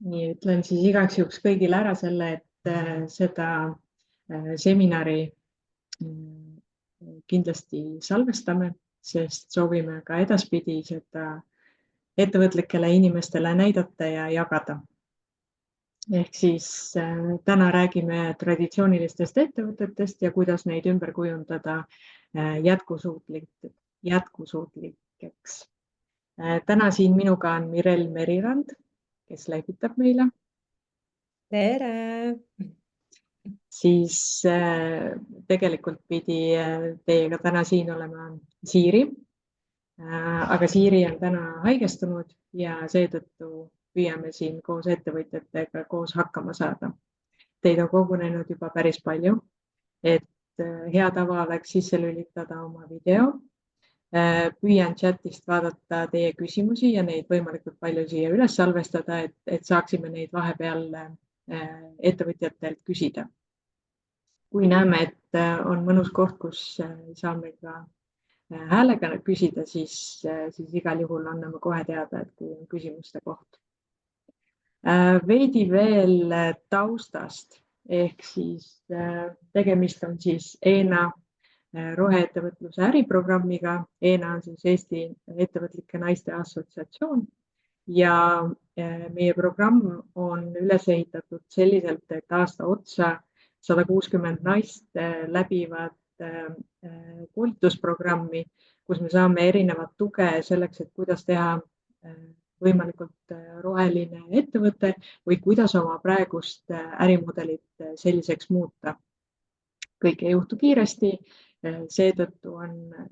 Nii ütlen siis igaks juhuks kõigile ära selle, et seda seminari kindlasti salvestame, sest soovime ka edaspidi seda ettevõtlikele inimestele näidata ja jagada. Ehk siis täna räägime traditsioonilistest ettevõtetest ja kuidas neid ümber kujundada jätkusuutlikeks. Täna siin minuga on Mirel Merirand, kes läbitab meile. Tere! Siis tegelikult pidi teiega täna siin olema Siiri, aga Siiri on täna haigestunud ja seetõttu püüame siin koos ettevõtjatega koos hakkama saada. Teid on kogunenud juba päris palju, et hea tava oleks sisse lülitada oma video. Püüan chatist vaadata teie küsimusi ja neid võimalikult palju siia üles salvestada, et saaksime neid vahepeal ettevõtjatelt küsida. Kui näeme, et on mõnus koht, kus saame ka häälega küsida, siis igal juhul anname kohe teada, et kui on küsimuste koht. Veidi veel taustast, ehk siis tegemist on siis EENA roheettevõtluse äriprogrammiga. EENA on siis Eesti Ettevõtlike Naiste Assotsiatsioon ja meie programm on üles ehitatud selliselt, et aasta otsa 160 naist läbivad koolitusprogrammi, kus me saame erinevat tuge selleks, et kuidas teha võimalikult roheline ettevõte või kuidas oma praegust ärimudelit selliseks muuta. Kõik ei juhtu kiiresti, seetõttu on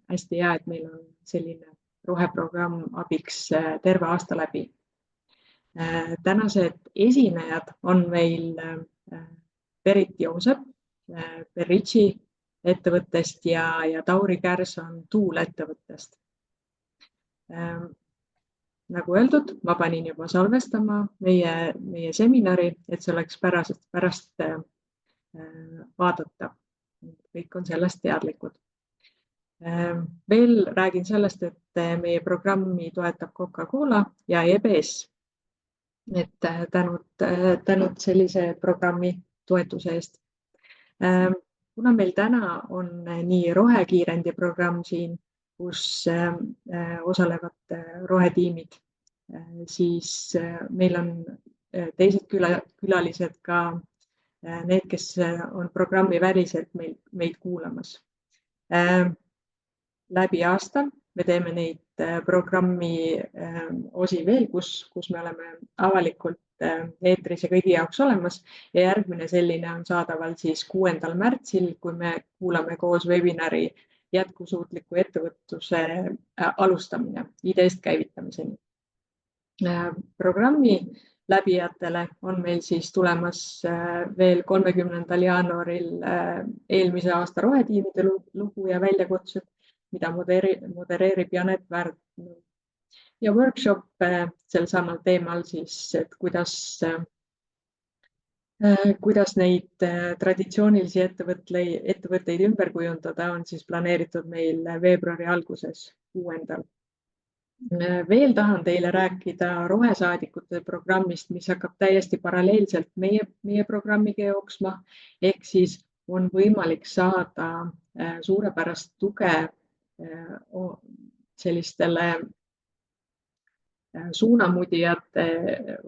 hästi hea, et meil on selline roheprogramm abiks terve aasta läbi. Tänased esinejad on meil Berit Joosep Berritši ettevõttest ja Tauri Kärson Tuul ettevõttest. Nagu öeldud, ma panin juba salvestama meie seminari, et see oleks pärast vaadata. Kõik on sellest teadlikud. Veel räägin sellest, et meie programmi toetab Coca-Cola ja EBS. Et tänud sellise programmi toetuse eest. Kuna meil täna on nii rohekiirendi programm siin, kus osalevad rohetiimid, siis meil on teised külalised ka need, kes on programmi väliselt meid kuulamas. Läbi aasta me teeme neid programmi osi veel, kus me oleme avalikult eetris ja kõigi jaoks olemas ja järgmine selline on saadaval siis 6. märtsil, kui me kuulame koos webinari jätkusuutliku ettevõtluse alustamine ideest käivitamiseni. Programmi läbijatele on meil siis tulemas veel 30. jaanuaril eelmise aasta rohetiimide lugu ja väljakutsed, mida modereerib Janet Värd. Ja workshop sel samal teemal siis, et kuidas neid traditsioonilisi ettevõtteid ümber kujundada, on siis planeeritud meil veebruari alguses 6. Veel tahan teile rääkida rohesaadikute programmist, mis hakkab täiesti paralleelselt meie programmiga jooksma, ehk siis on võimalik saada suurepärast tuge sellistele suunamudijate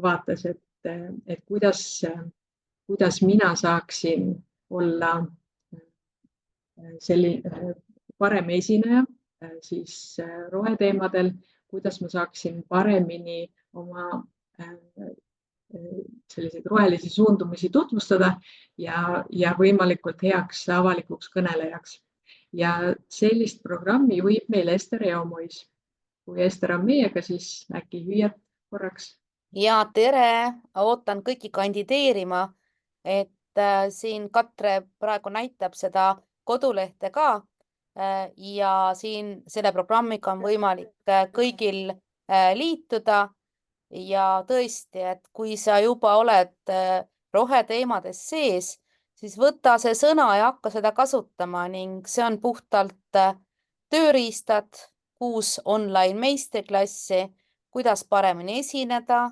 vaates, et kuidas mina saaksin olla parem esineja siis roheteemadel, kuidas ma saaksin paremini oma selliseid rohelisi suundumisi tutvustada ja võimalikult heaks avalikuks kõnelejaks. Ja sellist programmi juhib meil Ester Eomois. Kui Ester on meiega, siis äkki hüüad korraks. Ja tere, ootan kõiki kandideerima, et siin Katre praegu näitab seda kodulehte ka ja siin selle programmiga on võimalik kõigil liituda ja tõesti, et kui sa juba oled roheteemades sees, siis võta see sõna ja hakka seda kasutama ning see on puhtalt tööriistad, 6 online meistriklassi, kuidas paremini esineda,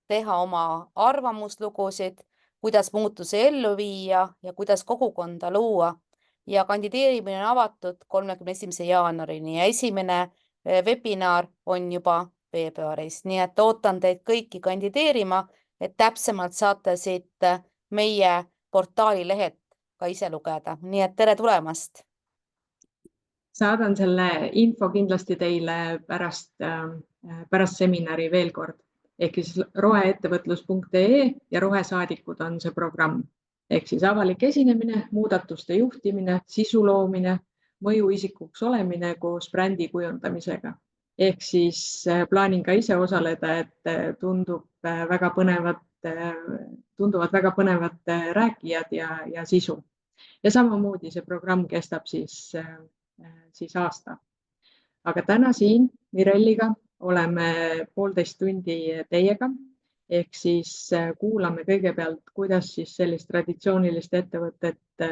teha oma arvamuslugusid, kuidas muutusi ellu viia ja kuidas kogukonda luua. Ja kandideerimine on avatud 31. jaanuarini ja esimene webinar on juba veebruaris, nii et ootan teid kõiki kandideerima, et täpsemalt saate siit meie portaali lehelt ka ise lugeda, nii et tere tulemast! Saadan selle info kindlasti teile pärast seminari veel kord. Ehk siis roheettevõtlus.ee ja rohesaadikud on see programm. Ehk siis avalik esinemine, muudatuste juhtimine, sisu loomine, mõjuisikuks olemine koos brändi kujundamisega. Ehk siis plaanin ka ise osaleda, et tunduvad väga põnevad rääkijad ja sisu. Ja samamoodi see programm kestab siis aasta. Aga täna siin Mirelliga oleme 1,5 tundi teiega, ehk siis kuulame kõigepealt, kuidas siis sellist traditsioonilist ettevõtet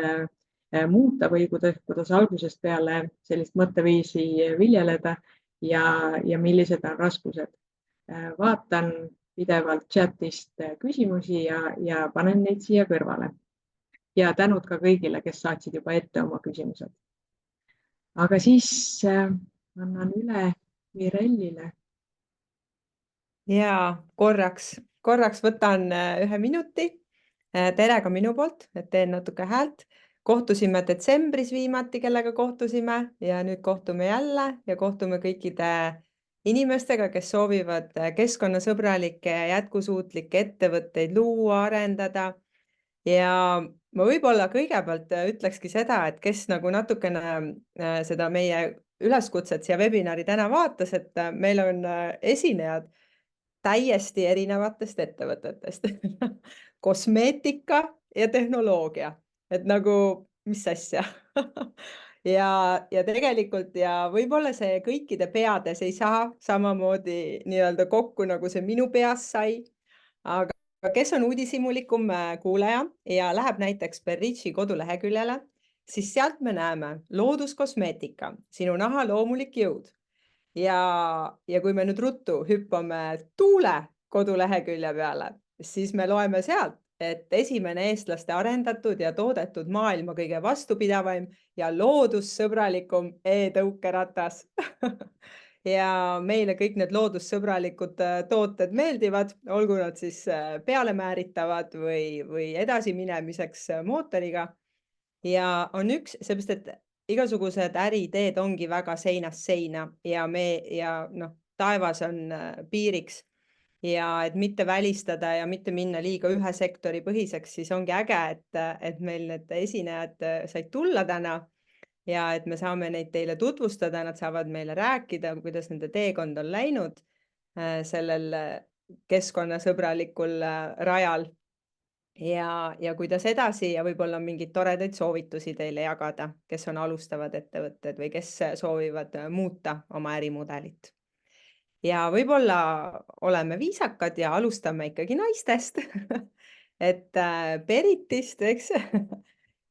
muuta või kuidas algusest peale sellist mõtteviisi viljeleda ja millised on raskused. Vaatan pidevalt chatist küsimusi ja panen neid siia kõrvale. Ja tänud ka kõigile, kes saatsid juba ette oma küsimused. Aga siis annan üle Mirellile. Ja korraks võtan 1 minuti. Tere ka minu poolt, et teen natuke häält. Kohtusime detsembris viimati, kellega kohtusime ja nüüd kohtume jälle ja kohtume kõikide inimestega, kes soovivad keskkonnasõbralikke ja jätkusuutlikke ettevõtteid luua, arendada. Ja ma võib-olla kõigepealt ütlekski seda, et kes nagu natukene seda meie üleskutset siia webinari täna vaatas, et meil on esinejad täiesti erinevatest ettevõtetest. Kosmeetika ja tehnoloogia. Et nagu, mis asja? ja tegelikult ja võib-olla see kõikide peades ei saa samamoodi nii-öelda kokku, nagu see minu peas sai. Aga kes on uudishimulikum kuulaja ja läheb näiteks Berritši koduleheküljele, siis sealt me näeme looduskosmeetika, sinu naha loomulik jõud. Ja kui me nüüd ruttu hüppame Tuule kodulehekülje peale, siis me loeme sealt, et esimene eestlaste arendatud ja toodetud maailma kõige vastupidavaim ja loodussõbralikum e-tõukeratas. Ja meile kõik need loodussõbralikud tooted meeldivad, olgu nad siis pealemääritavad või edasiminemiseks mootoriga. Ja on üks, seepärast, et igasugused äriideed ongi väga seinast seina ja taevas on piiriks ja et mitte välistada ja mitte minna liiga ühe sektori põhiseks, siis ongi äge, et meil need esinejad said tulla täna ja et me saame neid teile tutvustada, nad saavad meile rääkida, kuidas nende teekond on läinud sellel keskkonnasõbralikul rajal. Ja kuidas edasi ja võib-olla mingeid toredaid soovitusi teile jagada, kes on alustavad ettevõtted või kes soovivad muuta oma ärimudelit. Ja võib-olla oleme viisakad ja alustame ikkagi naistest. Et Beritist, eks?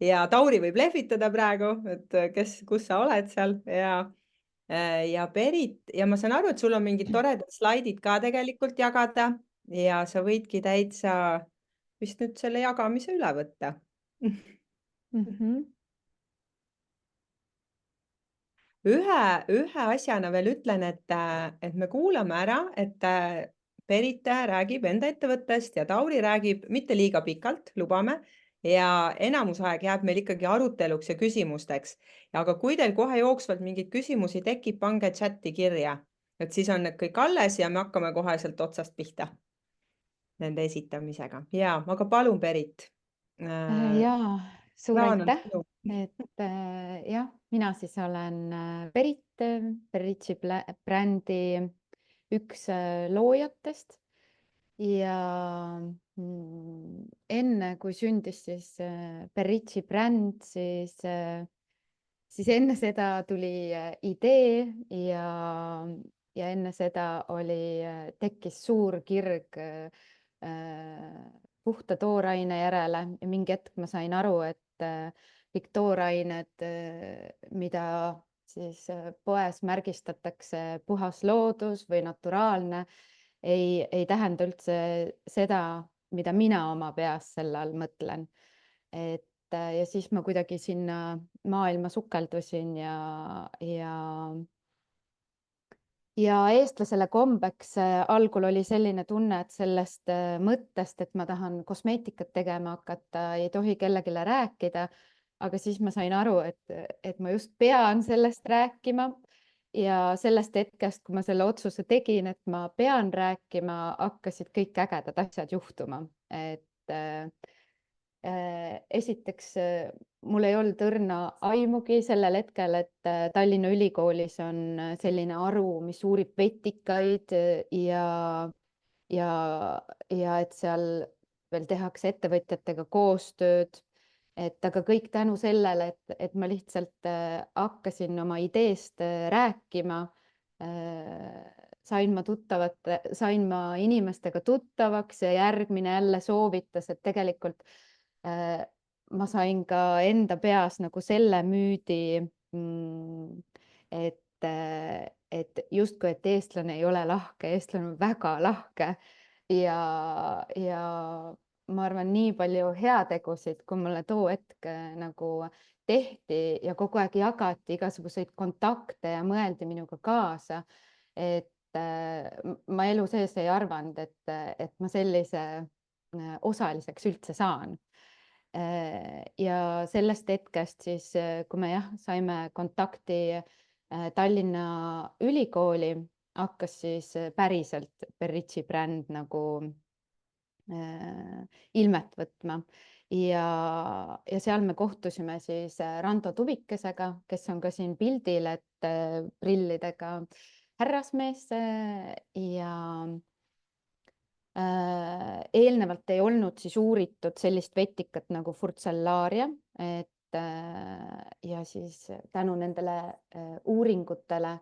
Ja Tauri võib lehvitada praegu, et kus sa oled seal ja Berit, ja ma saan aru, et sul on mingid toredad slaidid ka tegelikult jagada ja sa võidki täitsa vist nüüd selle jagamise üle võtta. Ühe asjana veel ütlen, et me kuulame ära, et Berit räägib enda ettevõttest ja Tauri räägib mitte liiga pikalt, lubame, ja enamus aeg jääb meil ikkagi aruteluks ja küsimusteks. Aga kui teil kohe jooksvalt mingeid küsimusi tekib, pange chati kirja, et siis on need kõik alles ja me hakkame kohe sealt otsast pihta nende esitamisega. Ja, aga palun, Berit. Jaa, suur aitäh, et jah, mina siis olen Berit, Berritši brändi üks loojatest ja enne kui sündis siis Berritši bränd, siis enne seda tuli idee ja enne seda tekkis suur kirg puhta tooraine järele ja mingi hetk ma sain aru, et kõik toorained, mida siis poes märgistatakse puhas loodus või naturaalne, ei tähenda üldse seda, mida mina oma peas selle all mõtlen. Ja siis ma kuidagi sinna maailma sukeldusin ja eestlasele kombeks algul oli selline tunne, et sellest mõttest, et ma tahan kosmeetikat tegema hakata, ei tohi kellelegi rääkida. Aga siis ma sain aru, et ma just pean sellest rääkima. Ja sellest hetkest, kui ma selle otsuse tegin, et ma pean rääkima, hakkasid kõik ägedad asjad juhtuma. Esiteks, mul ei olnud õrna aimugi sellel hetkel, et Tallinna Ülikoolis on selline haru, mis uurib vetikaid ja et seal veel tehakse ettevõtjatega koostööd. Aga kõik tänu sellele, et ma lihtsalt hakkasin oma ideest rääkima, sain ma inimestega tuttavaks ja järgmine jälle soovitas, et tegelikult ma sain ka enda peas nagu selle müüdi, et justkui, et eestlane ei ole lahke, eestlane on väga lahke ja ma arvan, nii palju heategusid, kui mulle too hetk nagu tehti ja kogu aeg jagati igasuguseid kontakte ja mõeldi minuga kaasa, et ma elu sees ei arvanud, et ma sellise osaliseks üldse saan. Ja sellest hetkest siis, kui me saime kontakti Tallinna Ülikooli, hakkas siis päriselt Berritsi bränd nagu ilmet võtma ja seal me kohtusime siis Rando Tuvikesega, kes on ka siin pildil, et prillidega härrasmees ja eelnevalt ei olnud siis uuritud sellist vetikat nagu Furcellaria, ja siis tänu nendele uuringutele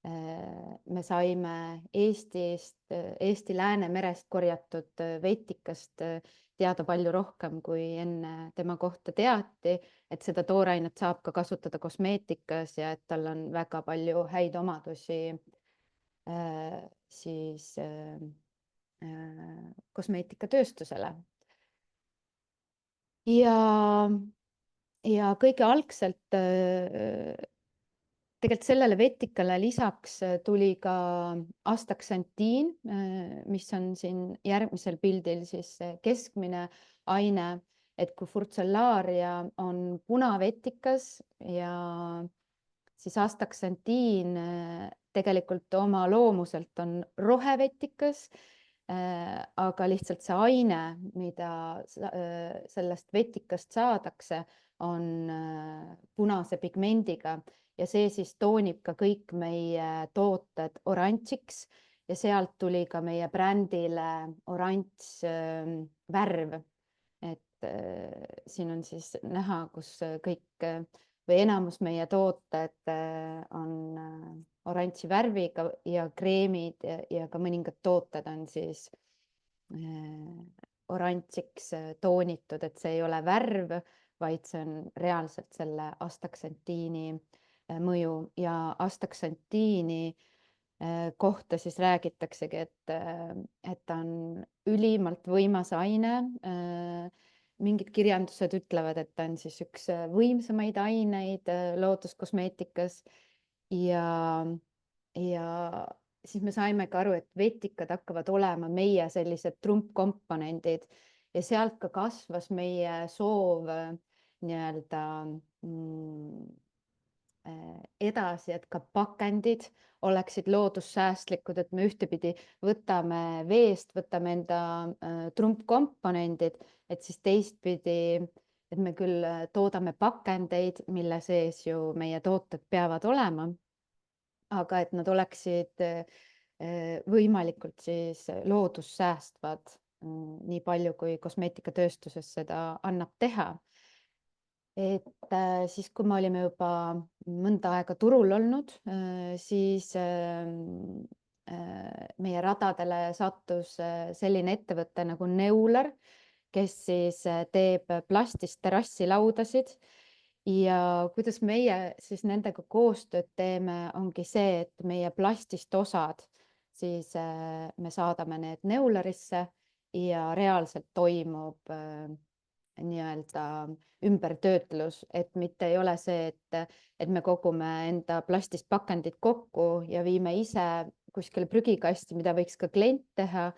me saime Eesti Läänemerest korjatud vetikast teada palju rohkem, kui enne tema kohta teati, et seda toorainet saab ka kasutada kosmeetikas ja et tal on väga palju häid omadusi siis kosmeetikatööstusele. Ja kõige algselt tegelikult sellele vetikale lisaks tuli ka astaxantiin, mis on siin järgmisel pildil siis keskmine aine, et kui Furcellaria on punavetikas ja siis astaxantiin tegelikult oma loomuselt on rohevetikas, aga lihtsalt see aine, mida sellest vetikast saadakse, on punase pigmendiga ja see siis toonib ka kõik meie tooted oranžiks ja sealt tuli ka meie brändile oranž värv. Et siin on siis näha, kus kõik või enamus meie tooted on oranži värviga ja kreemid ja ka mõningad tooted on siis oranžiks toonitud, et see ei ole värv, vaid see on reaalselt selle astaxantiini mõju ja astaxantiini kohta siis räägitaksegi, et ta on ülimalt võimas aine. Mingid kirjandused ütlevad, et ta on siis üks võimsamaid aineid looduskosmeetikas ja siis me saime ka aru, et vetikad hakkavad olema meie sellised trumpkomponendid ja sealt ka kasvas meie soov nii-öelda edasi, et ka pakendid oleksid loodussäästlikud, et me ühtepidi võtame veest, võtame enda trumpkomponendid, et siis teistpidi, et me küll toodame pakendeid, mille sees ju meie tooted peavad olema, aga et nad oleksid võimalikult siis loodussäästvad, nii palju kui kosmeetikatööstuses seda annab teha. Et siis, kui me olime juba mõnda aega turul olnud, siis meie radadele sattus selline ettevõte nagu Neular, kes siis teeb plastist terrassilaudasid ja kuidas meie siis nendega koostööd teeme, ongi see, et meie plastist osad siis me saadame need Neularisse ja reaalselt toimub nii-öelda ümbertöötlus, et mitte ei ole see, et me kogume enda plastist pakendid kokku ja viime ise kuskile prügikasti, mida võiks ka klient teha,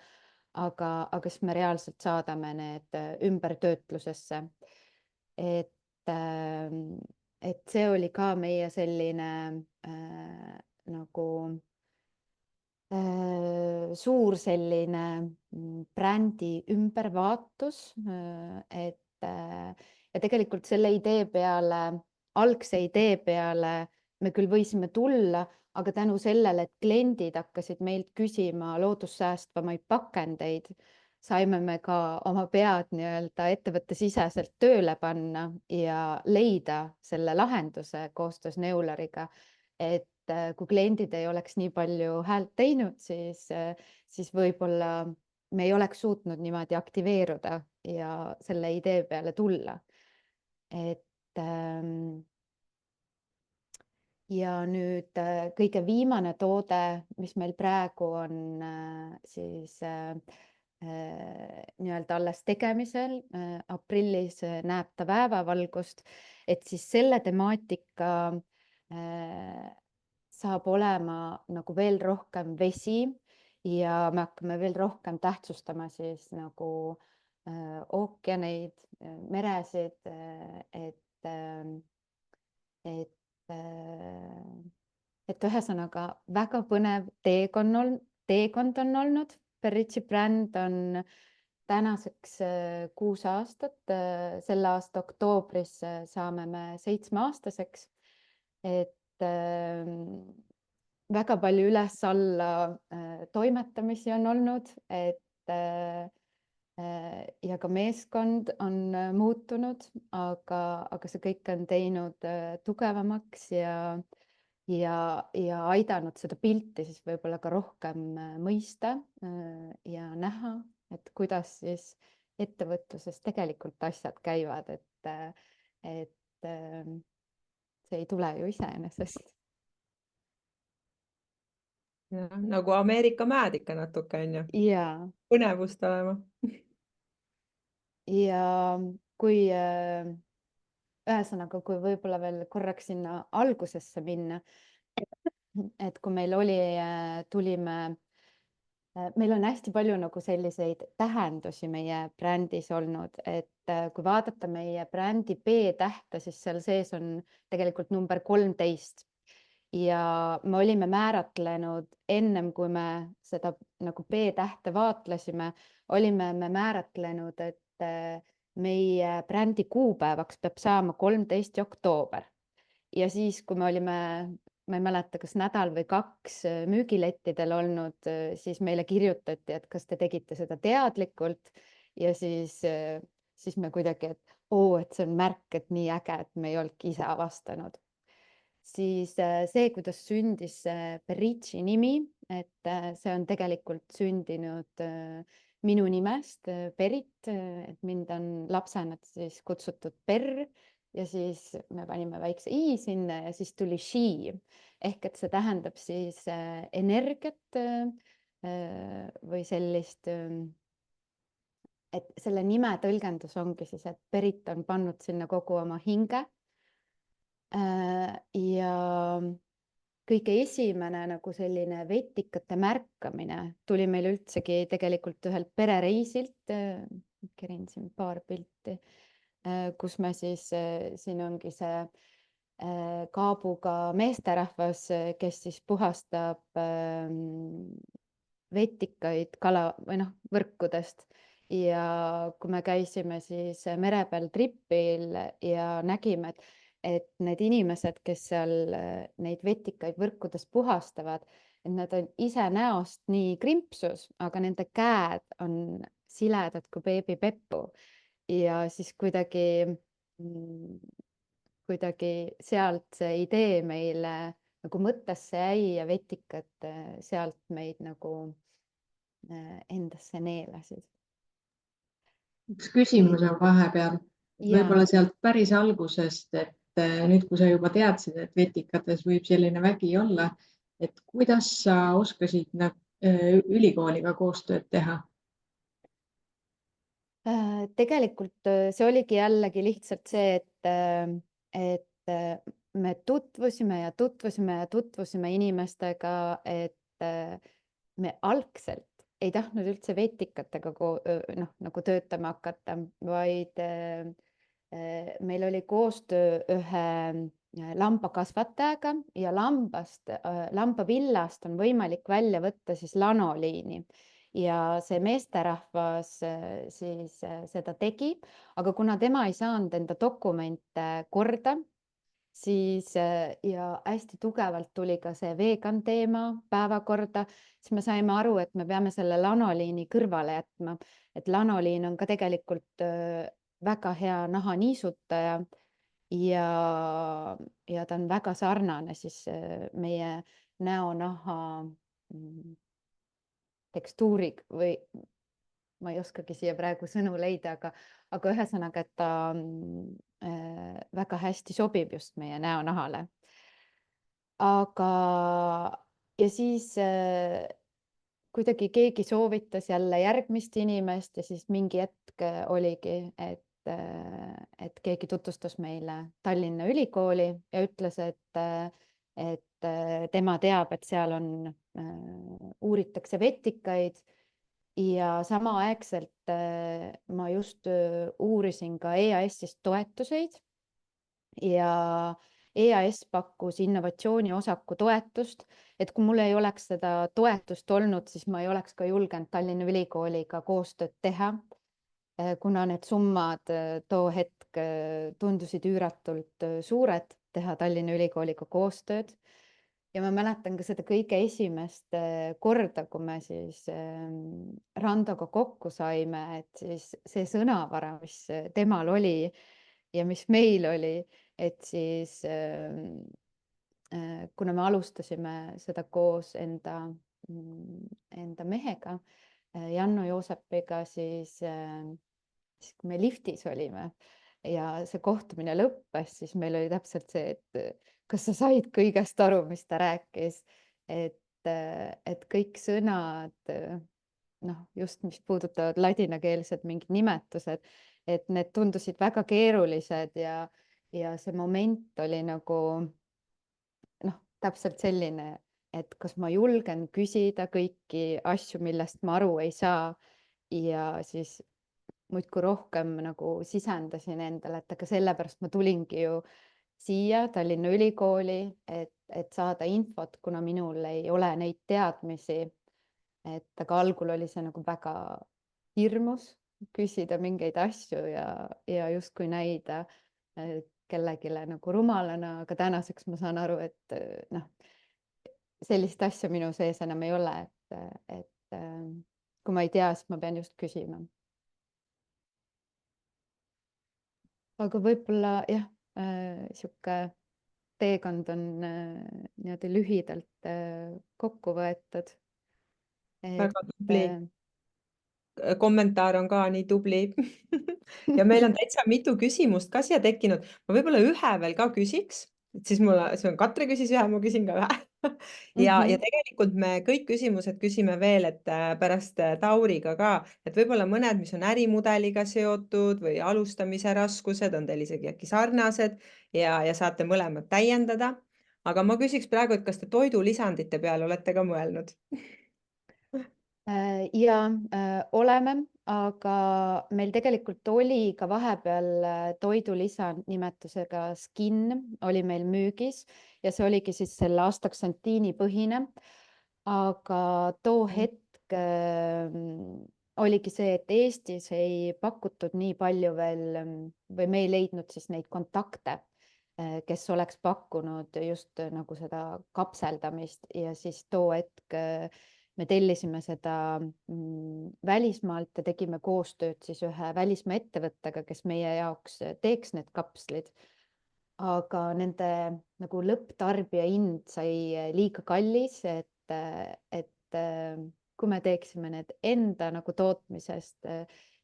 aga siis me reaalselt saadame need ümbertöötlusesse. Et see oli ka meie selline nagu suur selline brändi ümbervaatus, ja tegelikult selle idee peale, algse idee peale me küll võisime tulla, aga tänu sellele, et kliendid hakkasid meilt küsima loodussäästvamaid pakendeid, saime me ka oma pead nii-öelda ettevõttesiseselt tööle panna ja leida selle lahenduse koostöös Neulariga, et kui kliendid ei oleks nii palju häält teinud, siis võib-olla me ei oleks suutnud niimoodi aktiveeruda ja selle idee peale tulla. Ja nüüd kõige viimane toode, mis meil praegu on siis nii-öelda alles tegemisel, aprillis näeb ta päevavalgust, et siis selle temaatika saab olema nagu veel rohkem vesi ja me hakkame veel rohkem tähtsustama siis nagu ookeaneid, meresid, et ühesõnaga väga põnev teekond on olnud. Berritsi bränd on tänaseks 6 aastat, selle aasta oktoobris saame me 7-aastaseks, et väga palju üles-alla toimetamisi on olnud, ja ka meeskond on muutunud, aga see kõik on teinud tugevamaks ja aidanud seda pilti siis võib-olla ka rohkem mõista ja näha, et kuidas siis ettevõtluses tegelikult asjad käivad, et see ei tule ju iseenesest. Ja, nagu Ameerika mäed ikka natuke on ju. Jaa. Põnevust olema. Ja kui ühesõnaga, kui võib-olla veel korraks sinna algusesse minna, et kui meil meil on hästi palju nagu selliseid tähendusi meie brändis olnud, et kui vaadata meie brändi B-tähte, siis seal sees on tegelikult number 13 ja me olime määratlenud ennem, kui me seda nagu B-tähte vaatlesime, olime me määratlenud, et meie brändi kuupäevaks peab saama 13 oktoober. Ja siis, kui me olime, ma ei mäleta, kas nädal või 2 müügilettidel olnud, siis meile kirjutati, et kas te tegite seda teadlikult ja siis me kuidagi, et see on märk, et nii äge, et me ei olnudki ise avastanud. Siis see, kuidas sündis Berritsi nimi, et see on tegelikult sündinud minu nimest, Berit, et mind on lapsena siis kutsutud Per ja siis me panime väikse i sinna ja siis tuli she ehk et see tähendab siis energiat või sellist, et selle nime tõlgendus ongi siis, et Berit on pannud sinna kogu oma hinge. Ja kõige esimene nagu selline vetikate märkamine tuli meil üldsegi tegelikult ühelt perereisilt, kerin siin paar pilti, kus me siis, siin ongi see Kaabuga meesterahvas, kes siis puhastab vetikaid kala või võrkudest ja kui me käisime siis mere peal tripil ja nägime, et need inimesed, kes seal neid vetikaid võrkudes puhastavad, et nad on ise näost nii krimpsus, aga nende käed on siledad kui beebipeppu ja siis kuidagi sealt see idee meile nagu mõttesse jäi ja vetikad sealt meid nagu endasse neelasid. Üks küsimus on vahepeal, võib-olla sealt päris algusest, et nüüd, kui sa juba teadsid, et vetikates võib selline vägi olla, et kuidas sa oskasid ülikooliga koostööd teha? Tegelikult see oligi jällegi lihtsalt see, et me tutvusime ja tutvusime ja tutvusime inimestega, et me algselt ei tahtnud üldse vetikatega nagu töötama hakata, vaid meil oli koostöö ühe lambakasvatajaga ja lambavillast on võimalik välja võtta siis lanoliini. Ja see meesterahvas siis seda tegi, aga kuna tema ei saanud enda dokumente korda, siis ja hästi tugevalt tuli ka see vegan teema päevakorda, siis me saime aru, et me peame selle lanoliini kõrvale jätma, et lanoliin on ka tegelikult väga hea nahaniisutaja ja ta on väga sarnane siis meie näonaha tekstuurig või ma ei oskagi siia praegu sõnu leida, aga ühesõnaga, et ta väga hästi sobib just meie näonahale. Aga ja siis kuidagi keegi soovitas jälle järgmist inimest ja siis mingi hetk oligi, et keegi tutvustas meile Tallinna Ülikooli ja ütles, et tema teab, et seal on, uuritakse vetikaid ja samaaegselt ma just uurisin ka EAS-ist toetuseid ja EAS pakkus innovatsiooniosaku toetust, et kui mul ei oleks seda toetust olnud, siis ma ei oleks ka julgenud Tallinna Ülikooliga koostööd teha, kuna need summad too hetk tundusid üüratult suured teha Tallinna Ülikooliga koostööd. Ja ma mäletan ka seda kõige esimest korda, kui me siis Randoga kokku saime, et siis see sõnavara, mis temal oli ja mis meil oli, et siis kuna me alustasime seda koos enda mehega, Janno Joosepiga, siis kui me liftis olime ja see kohtumine lõppes, siis meil oli täpselt see, et kas sa said kõigest aru, mis ta rääkis, et kõik sõnad, just mis puudutavad ladinakeelsed mingid nimetused, et need tundusid väga keerulised ja see moment oli nagu täpselt selline, et kas ma julgen küsida kõiki asju, millest ma aru ei saa ja siis muidkui rohkem nagu sisendasin endale, et aga sellepärast ma tulingi ju siia Tallinna Ülikooli, et saada infot, kuna minul ei ole neid teadmisi. Aga algul oli see nagu väga hirmus küsida mingeid asju ja justkui näida kellegile nagu rumalana, aga tänaseks ma saan aru, et sellist asja minu sees enam ei ole, et kui ma ei tea, siis ma pean just küsima. Aga võib-olla jah, sihuke teekond on niimoodi lühidalt kokku võetud. Väga tubli. Kommentaar on ka nii tubli. Ja meil on täitsa mitu küsimust ka siia tekkinud. Ma võib-olla ühe veel ka küsiks, et siis Katre küsis ühe, ma küsin ka ühe. Ja tegelikult me kõik küsimused küsime veel, et pärast Tauriga ka, et võib-olla mõned, mis on ärimudeliga seotud või alustamise raskused, on teil isegi äkki sarnased ja saate mõlemad täiendada. Aga ma küsiks praegu, et kas te toidulisandite peale olete ka mõelnud? Ja oleme, aga meil tegelikult oli ka vahepeal toidulisa nimetusega Skin oli meil müügis ja see oligi siis selle astaksantiini põhine. Aga too hetk oligi see, et Eestis ei pakutud nii palju veel või me ei leidnud siis neid kontakte, kes oleks pakkunud just nagu seda kapseldamist ja siis too hetk me tellisime seda välismaalt ja tegime koostööd siis ühe välismaa ettevõttega, kes meie jaoks teeks need kapslid. Aga nende nagu lõpptarbija hind sai liiga kallis, et kui me teeksime need enda nagu tootmisest,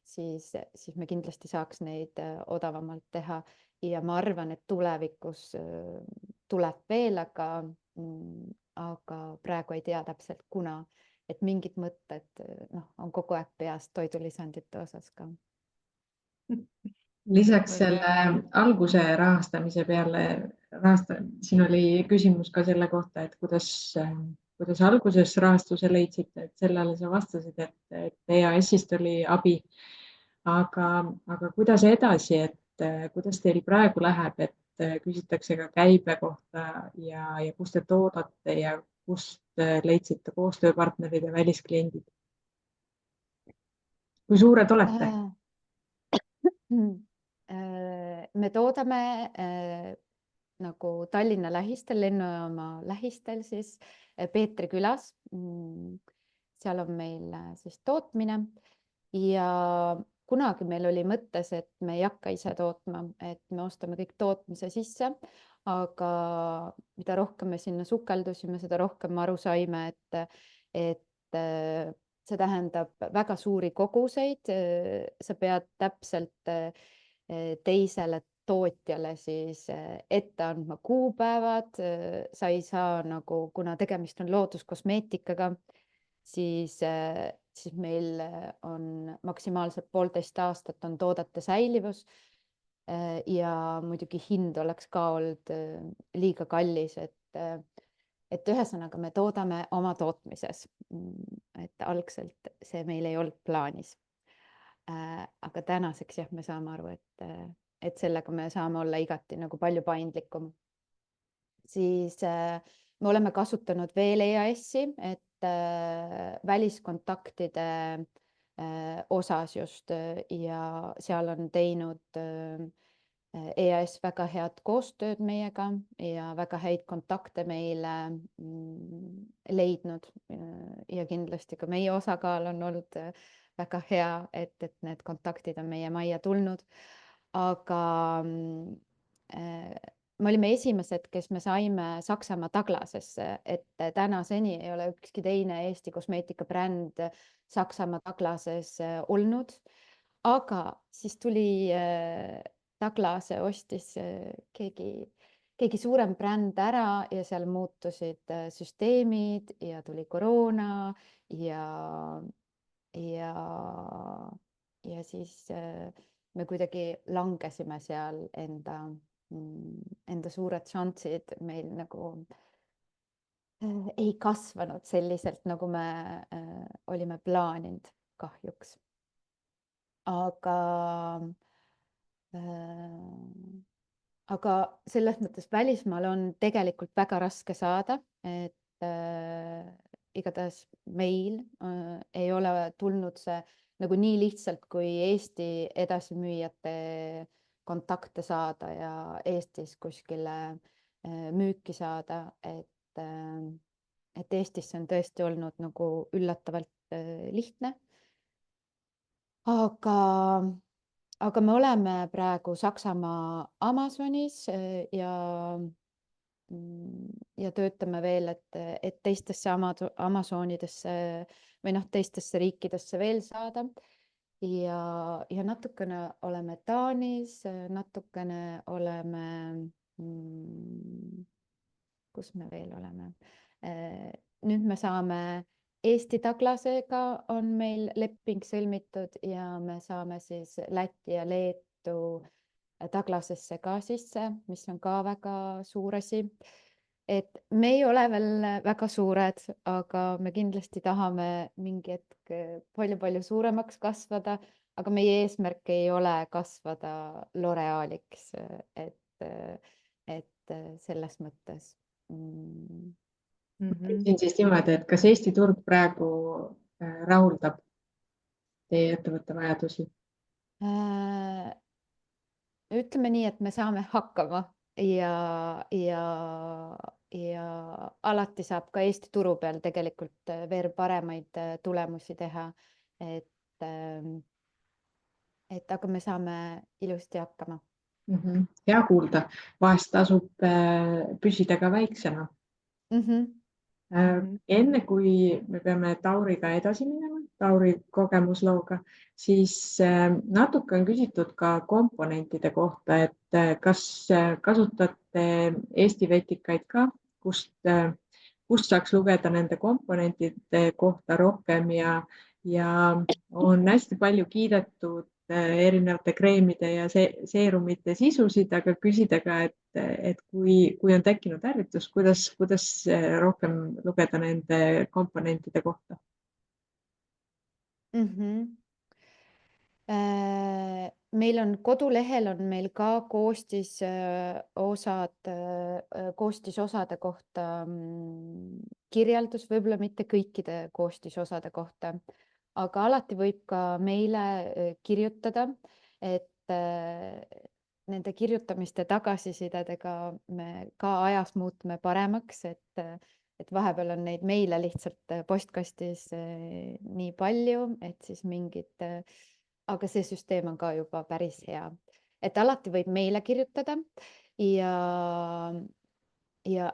siis me kindlasti saaks neid odavamalt teha. Ja ma arvan, et tulevikus tuleb veel, aga praegu ei tea täpselt kuna. et mingid mõtted on kogu aeg peas toidulisandite osas ka. Lisaks selle alguse rahastamise peale, siin oli küsimus ka selle kohta, et kuidas alguses rahastuse leidsite, et sellele sa vastasid, et EAS-ist oli abi. Aga kuidas edasi, et kuidas teil praegu läheb, et küsitakse ka käibe kohta ja kust te toodate ja kust leidsite koostööpartnerid ja väliskliendid? Kui suured olete? Me toodame nagu Tallinna lähistel, lennujaama lähistel siis Peetri külas. Seal on meil siis tootmine ja kunagi meil oli mõttes, et me ei hakka ise tootma, et me ostame kõik tootmise sisse, aga mida rohkem me sinna sukeldusime, seda rohkem aru saime, et see tähendab väga suuri koguseid, sa pead täpselt teisele tootjale siis ette andma kuupäevad, sa ei saa nagu, kuna tegemist on looduskosmeetikaga, siis meil on maksimaalselt 1,5 aastat on toodete säilivus ja muidugi hind oleks ka olnud liiga kallis, et ühesõnaga me toodame oma tootmises, et algselt see meil ei olnud plaanis. Aga tänaseks jah, me saame aru, et sellega me saame olla igati nagu palju paindlikum. Siis me oleme kasutanud veel EAS-i, et väliskontaktide osas just ja seal on teinud EAS väga head koostööd meiega ja väga häid kontakte meile leidnud ja kindlasti ka meie osakaal on olnud väga hea, et need kontaktid on meie majja tulnud. Aga me olime esimesed, kes me saime Saksamaa Taglasesse, et tänaseni ei ole ükski teine Eesti kosmeetikabränd Saksamaa Taglases olnud. Aga siis tuli Taglase ostis keegi suurem bränd ära ja seal muutusid süsteemid ja tuli koroona ja siis me kuidagi langesime seal enda suured šansid meil nagu ei kasvanud selliselt, nagu me olime plaaninud kahjuks. Aga selles mõttes välismaal on tegelikult väga raske saada, et igatahes meil ei ole tulnud see nagu nii lihtsalt kui Eesti edasimüüjate kontakte saada ja Eestis kuskile müüki saada, et Eestis on tõesti olnud nagu üllatavalt lihtne. Aga me oleme praegu Saksamaa Amazonis ja töötame veel, et teistesse Amazonidesse või teistesse riikidesse veel saada. Ja natukene oleme Taanis, natukene oleme, kus me veel oleme. Nüüd me saame Eesti Taglasega on meil leping sõlmitud ja me saame siis Läti ja Leetu Taglasesse ka sisse, mis on ka väga suur asi. Et me ei ole veel väga suured, aga me kindlasti tahame mingi hetk palju suuremaks kasvada, aga meie eesmärk ei ole kasvada L'Orealiks, et selles mõttes. Siin siis niimoodi, et kas Eesti turg praegu rahuldab teie ettevõtte vajadusi? Ütleme nii, et me saame hakkama ja alati saab ka Eesti turu peal tegelikult veel paremaid tulemusi teha, et aga me saame ilusti hakkama. Hea kuulda, vahest tasub püsida ka väiksena. Enne kui me peame Tauriga edasi minema, Tauri kogemuslooga, siis natuke on küsitud ka komponentide kohta, et kas kasutate Eesti vetikaid ka, kust kust saaks lugeda nende komponentide kohta rohkem ja on hästi palju kiidetud erinevate kreemide ja seerumite sisusid, aga küsida ka, et kui on tekkinud ärritus, kuidas rohkem lugeda nende komponentide kohta? Meil on kodulehel on meil ka koostisosade kohta kirjeldus, võib-olla mitte kõikide koostisosade kohta, aga alati võib ka meile kirjutada, et nende kirjutamiste tagasisidedega me ka ajas muutume paremaks, et vahepeal on neid meile lihtsalt postkastis nii palju, et siis mingid, aga see süsteem on ka juba päris hea, et alati võib meile kirjutada ja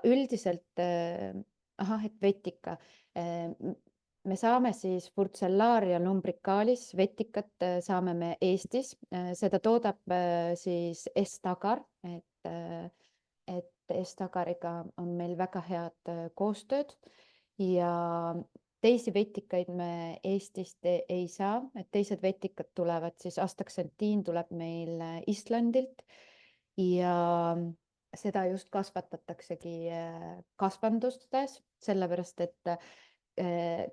üldiselt, et vetika, me saame siis Furcellaria lumbricalis vetikat saame me Eestis, seda toodab siis Estagar, et Estagariga on meil väga head koostööd ja teisi vetikaid me Eestist ei saa, et teised vetikad tulevad siis, Astaxanthin tuleb meil Islandilt ja seda just kasvatataksegi kasvandustes, sellepärast et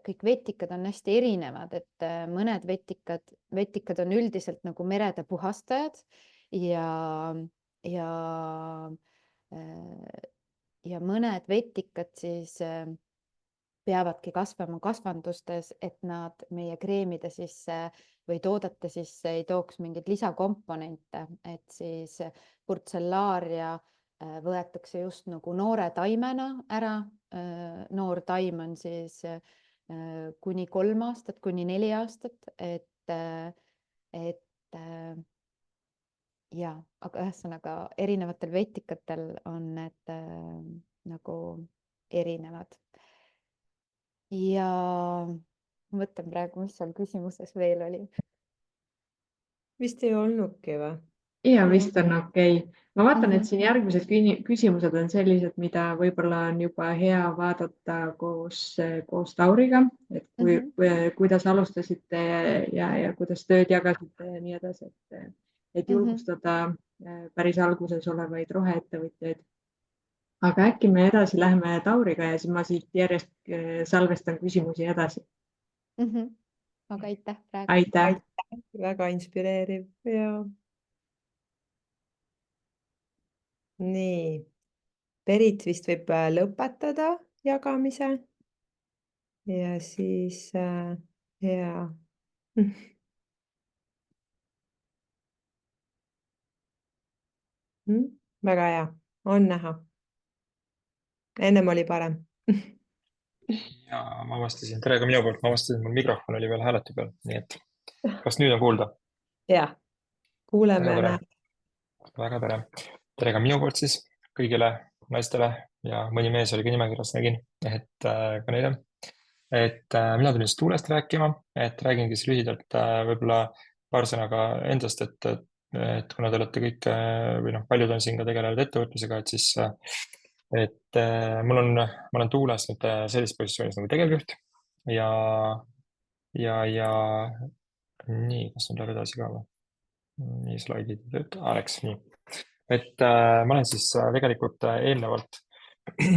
kõik vetikad on hästi erinevad, et mõned vetikad on üldiselt nagu merede puhastajad ja mõned vetikad siis peavadki kasvama kasvandustes, et nad meie kreemide sisse või toodete sisse ei tooks mingeid lisakomponente, et siis Furcellaria võetakse just nagu noore taimena ära. Noor taim on siis kuni 3 aastat, kuni 4 aastat, et ja, aga ühesõnaga erinevatel vetikatel on need nagu erinevad. Ja mõtlen praegu, mis seal küsimuses veel oli. Vist ei olnudki või? Ja vist on okei. Ma vaatan, et siin järgmised küsimused on sellised, mida võib-olla on juba hea vaadata koos Tauriga, et kuidas alustasite ja kuidas tööd jagasite ja nii edasi, et julgustada päris alguses olevaid roheettevõtjaid. Aga äkki me edasi läheme Tauriga ja siis ma siit järjest salvestan küsimusi edasi. Aga aitäh praegu. Aitäh. Väga inspireeriv ja nii, Berit vist võib lõpetada jagamise ja siis ja väga hea, on näha. Ennem oli parem. Ja ma avastasin, tere ka minu poolt, ma avastasin, mul mikrofon oli veel hääletu peal, nii et kas nüüd on kuulda? Ja, kuuleme. Väga tere. Tere ka minu poolt siis kõigile naistele ja mõni mees oli ka nimekirjas, nägin, et ka neile. Et mina tulin siis tuulest rääkima, et räägingi siis lühidalt võib-olla paar sõnaga endast, et kuna te olete kõik või paljud on siin ka tegelevad ettevõtlusega, et siis ma olen tuules nüüd sellises positsioonis nagu tegevjuht ja nii, kas nüüd läheb edasi ka või? Nii slaidid, Alex, nii. Et ma olen siis tegelikult eelnevalt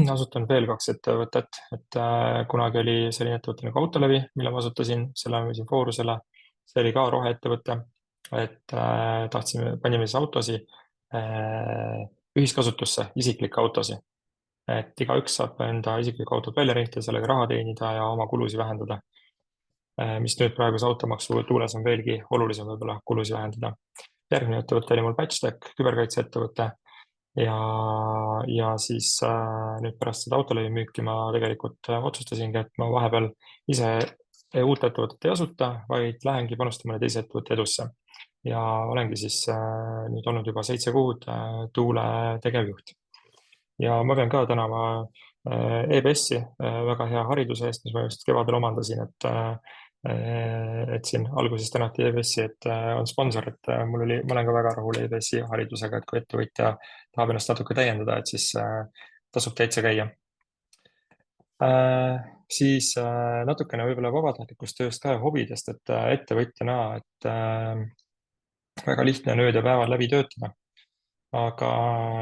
asutanud veel 2 ettevõtet, et kunagi oli selline ettevõte nagu Autolevi, mille ma asutasin, selle ma siin Foorusele, see oli ka roheettevõte, et panime siis autosi ühiskasutusse, isiklikke autosi, et igaüks saab enda isiklikku autot välja rentida, sellega raha teenida ja oma kulusi vähendada, mis nüüd praeguse automaksu tuules on veelgi olulisem võib-olla kulusi vähendada. Järgmine ettevõte oli mul Patchtech, küberkaitseettevõte ja siis nüüd pärast seda Autolevi müüki ma tegelikult otsustasingi, et ma vahepeal ise uut ettevõtet ei asuta, vaid lähengi panustama teise ettevõtte edusse ja olengi siis nüüd olnud juba 7 kuud tuule tegevjuht. Ja ma pean ka tänama EBS-i väga hea hariduse eest, mis ma just kevadel omandasin, et siin alguses tänati EBS-i, et on sponsor, et ma olen ka väga rahul EBS-i haridusega, et kui ettevõtja tahab ennast natuke täiendada, et siis tasub täitsa käia. Siis natukene võib-olla vabatahtlikust tööst ka ja hobidest, et ettevõtjana, et väga lihtne on ööd ja päevad läbi töötada. Aga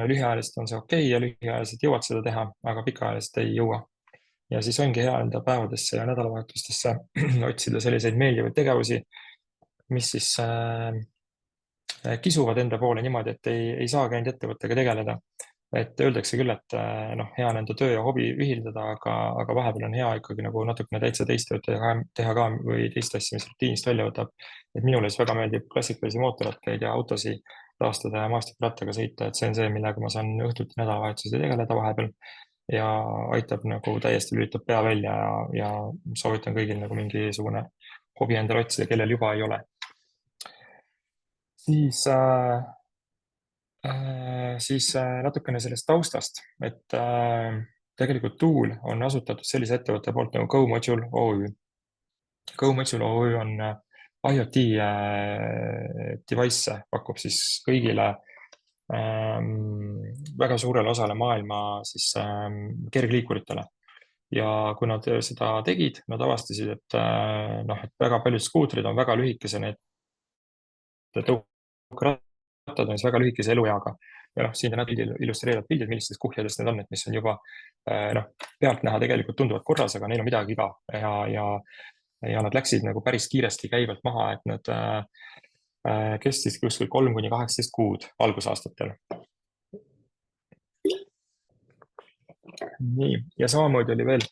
lühiajaliselt on see okei ja lühiajaliselt jõuad seda teha, aga pikaajaliselt ei jõua. Ja siis ongi hea enda päevadesse ja nädalavahetustesse otsida selliseid meeldivaid tegevusi, mis siis kisuvad enda poole niimoodi, et ei saagi ainult ettevõttega tegeleda. Et öeldakse küll, et hea on enda töö ja hobi ühildada, aga vahepeal on hea ikkagi nagu natukene täitsa teist tööd teha ka või teist asja, mis rutiinist välja võtab. Et minule siis väga meeldib klassikalisi mootorrattaid ja autosid taastada ja maastikurattaga sõita, et see on see, millega ma saan õhtuti nädalavahetusi tegeleda vahepeal ja aitab nagu täiesti lülitab pea välja ja soovitan kõigil nagu mingisugune hobi endale otsida, kellel juba ei ole. Siis natukene sellest taustast, et tegelikult Tool on asutatud sellise ettevõtte poolt nagu GoModule OÜ. GoModule OÜ on IoT device, pakub siis kõigile väga suurele osale maailma siis kergliikuritele. Ja kui nad seda tegid, nad avastasid, et väga paljud skuutrid on väga lühikese, need tõukerattad on väga lühikese elueaga. Ja siin te näete illustreerivad pildid, millistest kuhjadest need on, et mis on juba pealt näha tegelikult tunduvad korras, aga neil on midagi iga ja nad läksid nagu päris kiiresti käivalt maha, et nad kestis kuskil 3 kuni 18 kuud algusaastatel. Nii, ja samamoodi oli veel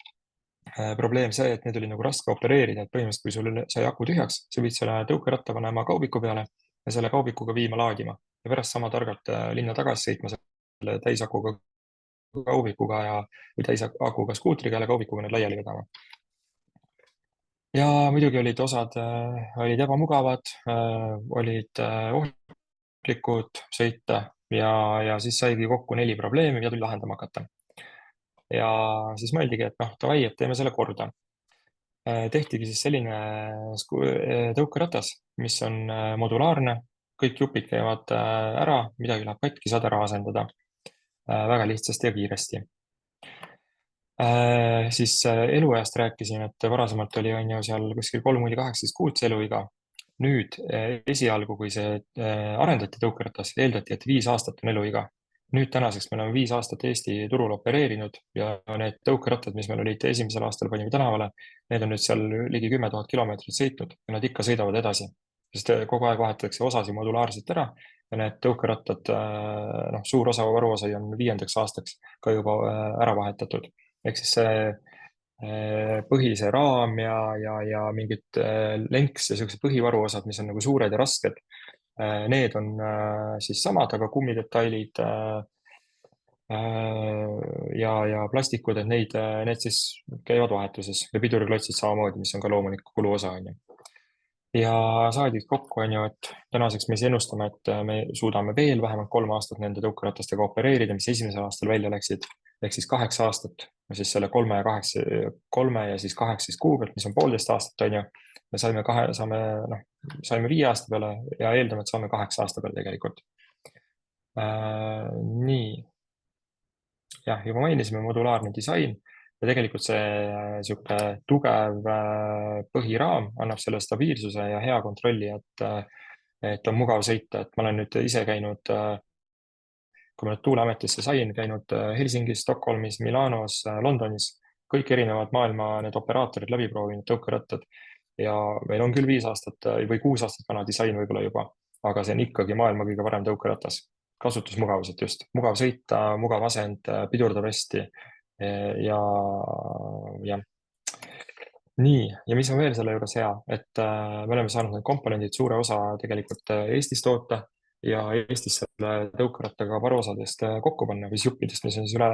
probleem see, et need oli nagu raske opereerida, et põhimõtteliselt, kui sul sai aku tühjaks, sa võid selle tõukeratta panema kaubiku peale ja selle kaubikuga viima laadima ja pärast sama targalt linna tagasi sõitma selle täisakuga kaubikuga või täisakuga skuutriga ja kaubikuga need laiali vedama. Ja muidugi olid osad olid ebamugavad, olid ohtlikud sõita ja siis saigi kokku 4 probleemi, mida tuli lahendama hakata. Ja siis mõeldigi, et davai, et teeme selle korda. Tehtigi siis selline tõukeratas, mis on modulaarne, kõik jupid käivad ära, midagi läheb katki, saad ära asendada väga lihtsasti ja kiiresti. Siis eluajast rääkisin, et varasemalt oli seal kuskil 3 kuni 18 kuud see eluiga. Nüüd esialgu, kui see arendati tõukeratas, eeldati, et 5 aastat on eluiga. Nüüd tänaseks me oleme 5 aastat Eesti turul opereerinud ja need tõukerattad, mis meil olid esimesel aastal panime tänavale, need on nüüd seal ligi 10 000 kilomeetrit sõitnud ja nad ikka sõidavad edasi. Sest kogu aeg vahetatakse osasi modulaarselt ära ja need tõukerattad, suur osa varuosa on 5. aastaks ka juba ära vahetatud. Ehk siis see põhise raam ja mingid lenks ja sellised põhivaruosad, mis on nagu suured ja rasked, need on siis samad, aga kummidetailid ja plastikud, et need siis käivad vahetuses ja piduriklotsid samamoodi, mis on ka loomulik kuluosa. Ja saadi kokku, et tänaseks me ennustame, et me suudame veel vähemalt 3 aastat nende tõukeratastega opereerida, mis esimesel aastal välja läksid, ehk siis 8 aastat, siis selle 3 ja siis 18 kuu pealt, mis on 1,5 aastat, me saime 5 aasta peale ja eeldame, et saame 8 aasta peale tegelikult. Nii. Jah, juba mainisime modulaarne disain ja tegelikult see tugev põhiraam annab selle stabiilsuse ja hea kontrolli, et on mugav sõita, et ma olen nüüd ise käinud, kui ma nüüd Tuuleametisse sain, käinud Helsingis, Stockholmis, Milanos, Londonis, kõik erinevad maailma need operaatorid läbi proovinud tõukerattad ja meil on küll 5 aastat või 6 aastat vana disain võib-olla juba, aga see on ikkagi maailma kõige parem tõukeratas. Kasutusmugavused just, mugav sõita, mugav asend, pidurdab hästi ja nii, ja mis on veel selle juures hea, et me oleme saanud need komponendid suure osa tegelikult Eestis toota ja Eestis selle tõukerattaga varuosadest kokku panna või juppidest, mis on siis üle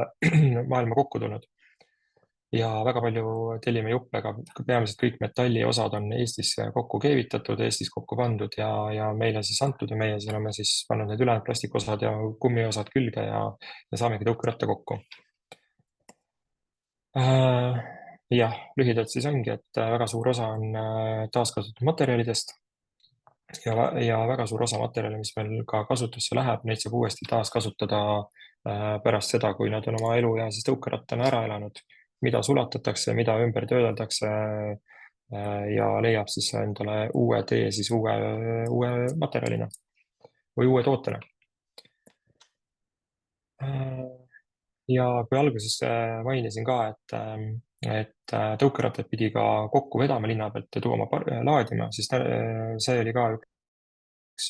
maailma kokku tulnud. Ja väga palju tellime juppe, aga peamiselt kõik metalliosad on Eestis kokku keevitatud, Eestis kokku pandud ja meile siis antud ja meie siis oleme siis pannud need ülejäänud plastikosad ja kummiosad külge ja saamegi tõukeratta kokku. Jah, lühidalt siis ongi, et väga suur osa on taaskasutatud materjalidest ja väga suur osa materjali, mis meil ka kasutusse läheb, neid saab uuesti taaskasutada pärast seda, kui nad on oma elu ja siis tõukerattana ära elanud. mida sulatatakse, mida ümber töödeldakse ja leiab siis endale uue tee siis uue materjalina või uue tootena. Ja kui alguses mainisin ka, et tõukerattad pidi ka kokku vedama linna pealt ja tuuma laadima, siis see oli ka üks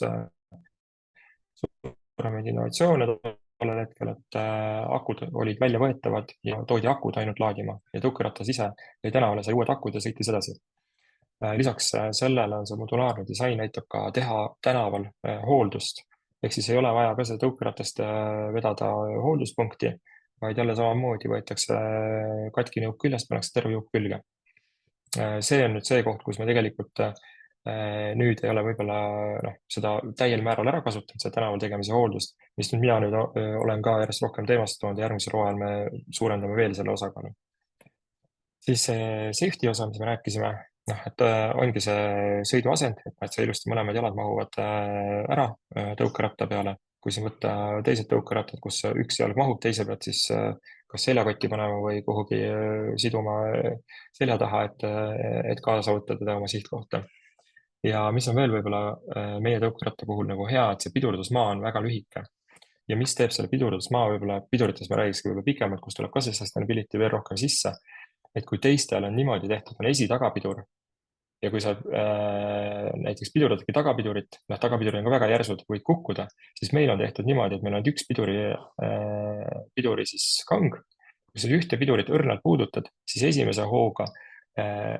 suuremaid innovatsioone tollel hetkel, et akud olid väljavõetavad ja toodi akud ainult laadima ja tõukeratas ise jäi tänavale, sai uued akud ja sõitis edasi. Lisaks sellele on see modulaarne disain näitab ka teha tänaval hooldust. Ehk siis ei ole vaja ka seda tõukeratast vedada hoolduspunkti, vaid jälle samamoodi võetakse katkine jupp küljest, pannakse terve jupp külge. See on nüüd see koht, kus me tegelikult nüüd ei ole võib-olla seda täiel määral ära kasutanud, seda tänaval tegemise hooldust, mis nüüd mina nüüd olen ka järjest rohkem teemast toonud ja järgmisel hooajal me suurendame veel selle osakaalu. Siis safety osa, mis me rääkisime, et ongi see sõiduasend, et see ilusti mõlemad jalad mahuvad ära tõukeratta peale. Kui siin võtta teised tõukerattad, kus üks jalg mahub, teise pealt siis kas seljakotti panema või kuhugi siduma selja taha, et kaasa saavutada oma sihtkohta. Ja mis on veel võib-olla meie tõukeratta puhul nagu hea, et see pidurdusmaa on väga lühike. Ja mis teeb selle pidurdusmaa võib-olla, pidurites me räägiks võib-olla pikemalt, kus tuleb ka see sustainability veel rohkem sisse. Et kui teistel on niimoodi tehtud, on esi-tagapidur ja kui sa näiteks pidurdadki tagapidurit, tagapiduri on ka väga järsud, võid kukkuda, siis meil on tehtud niimoodi, et meil on üks piduri siis kang. Kui sa ühte pidurit õrnalt puudutad, siis esimese hooga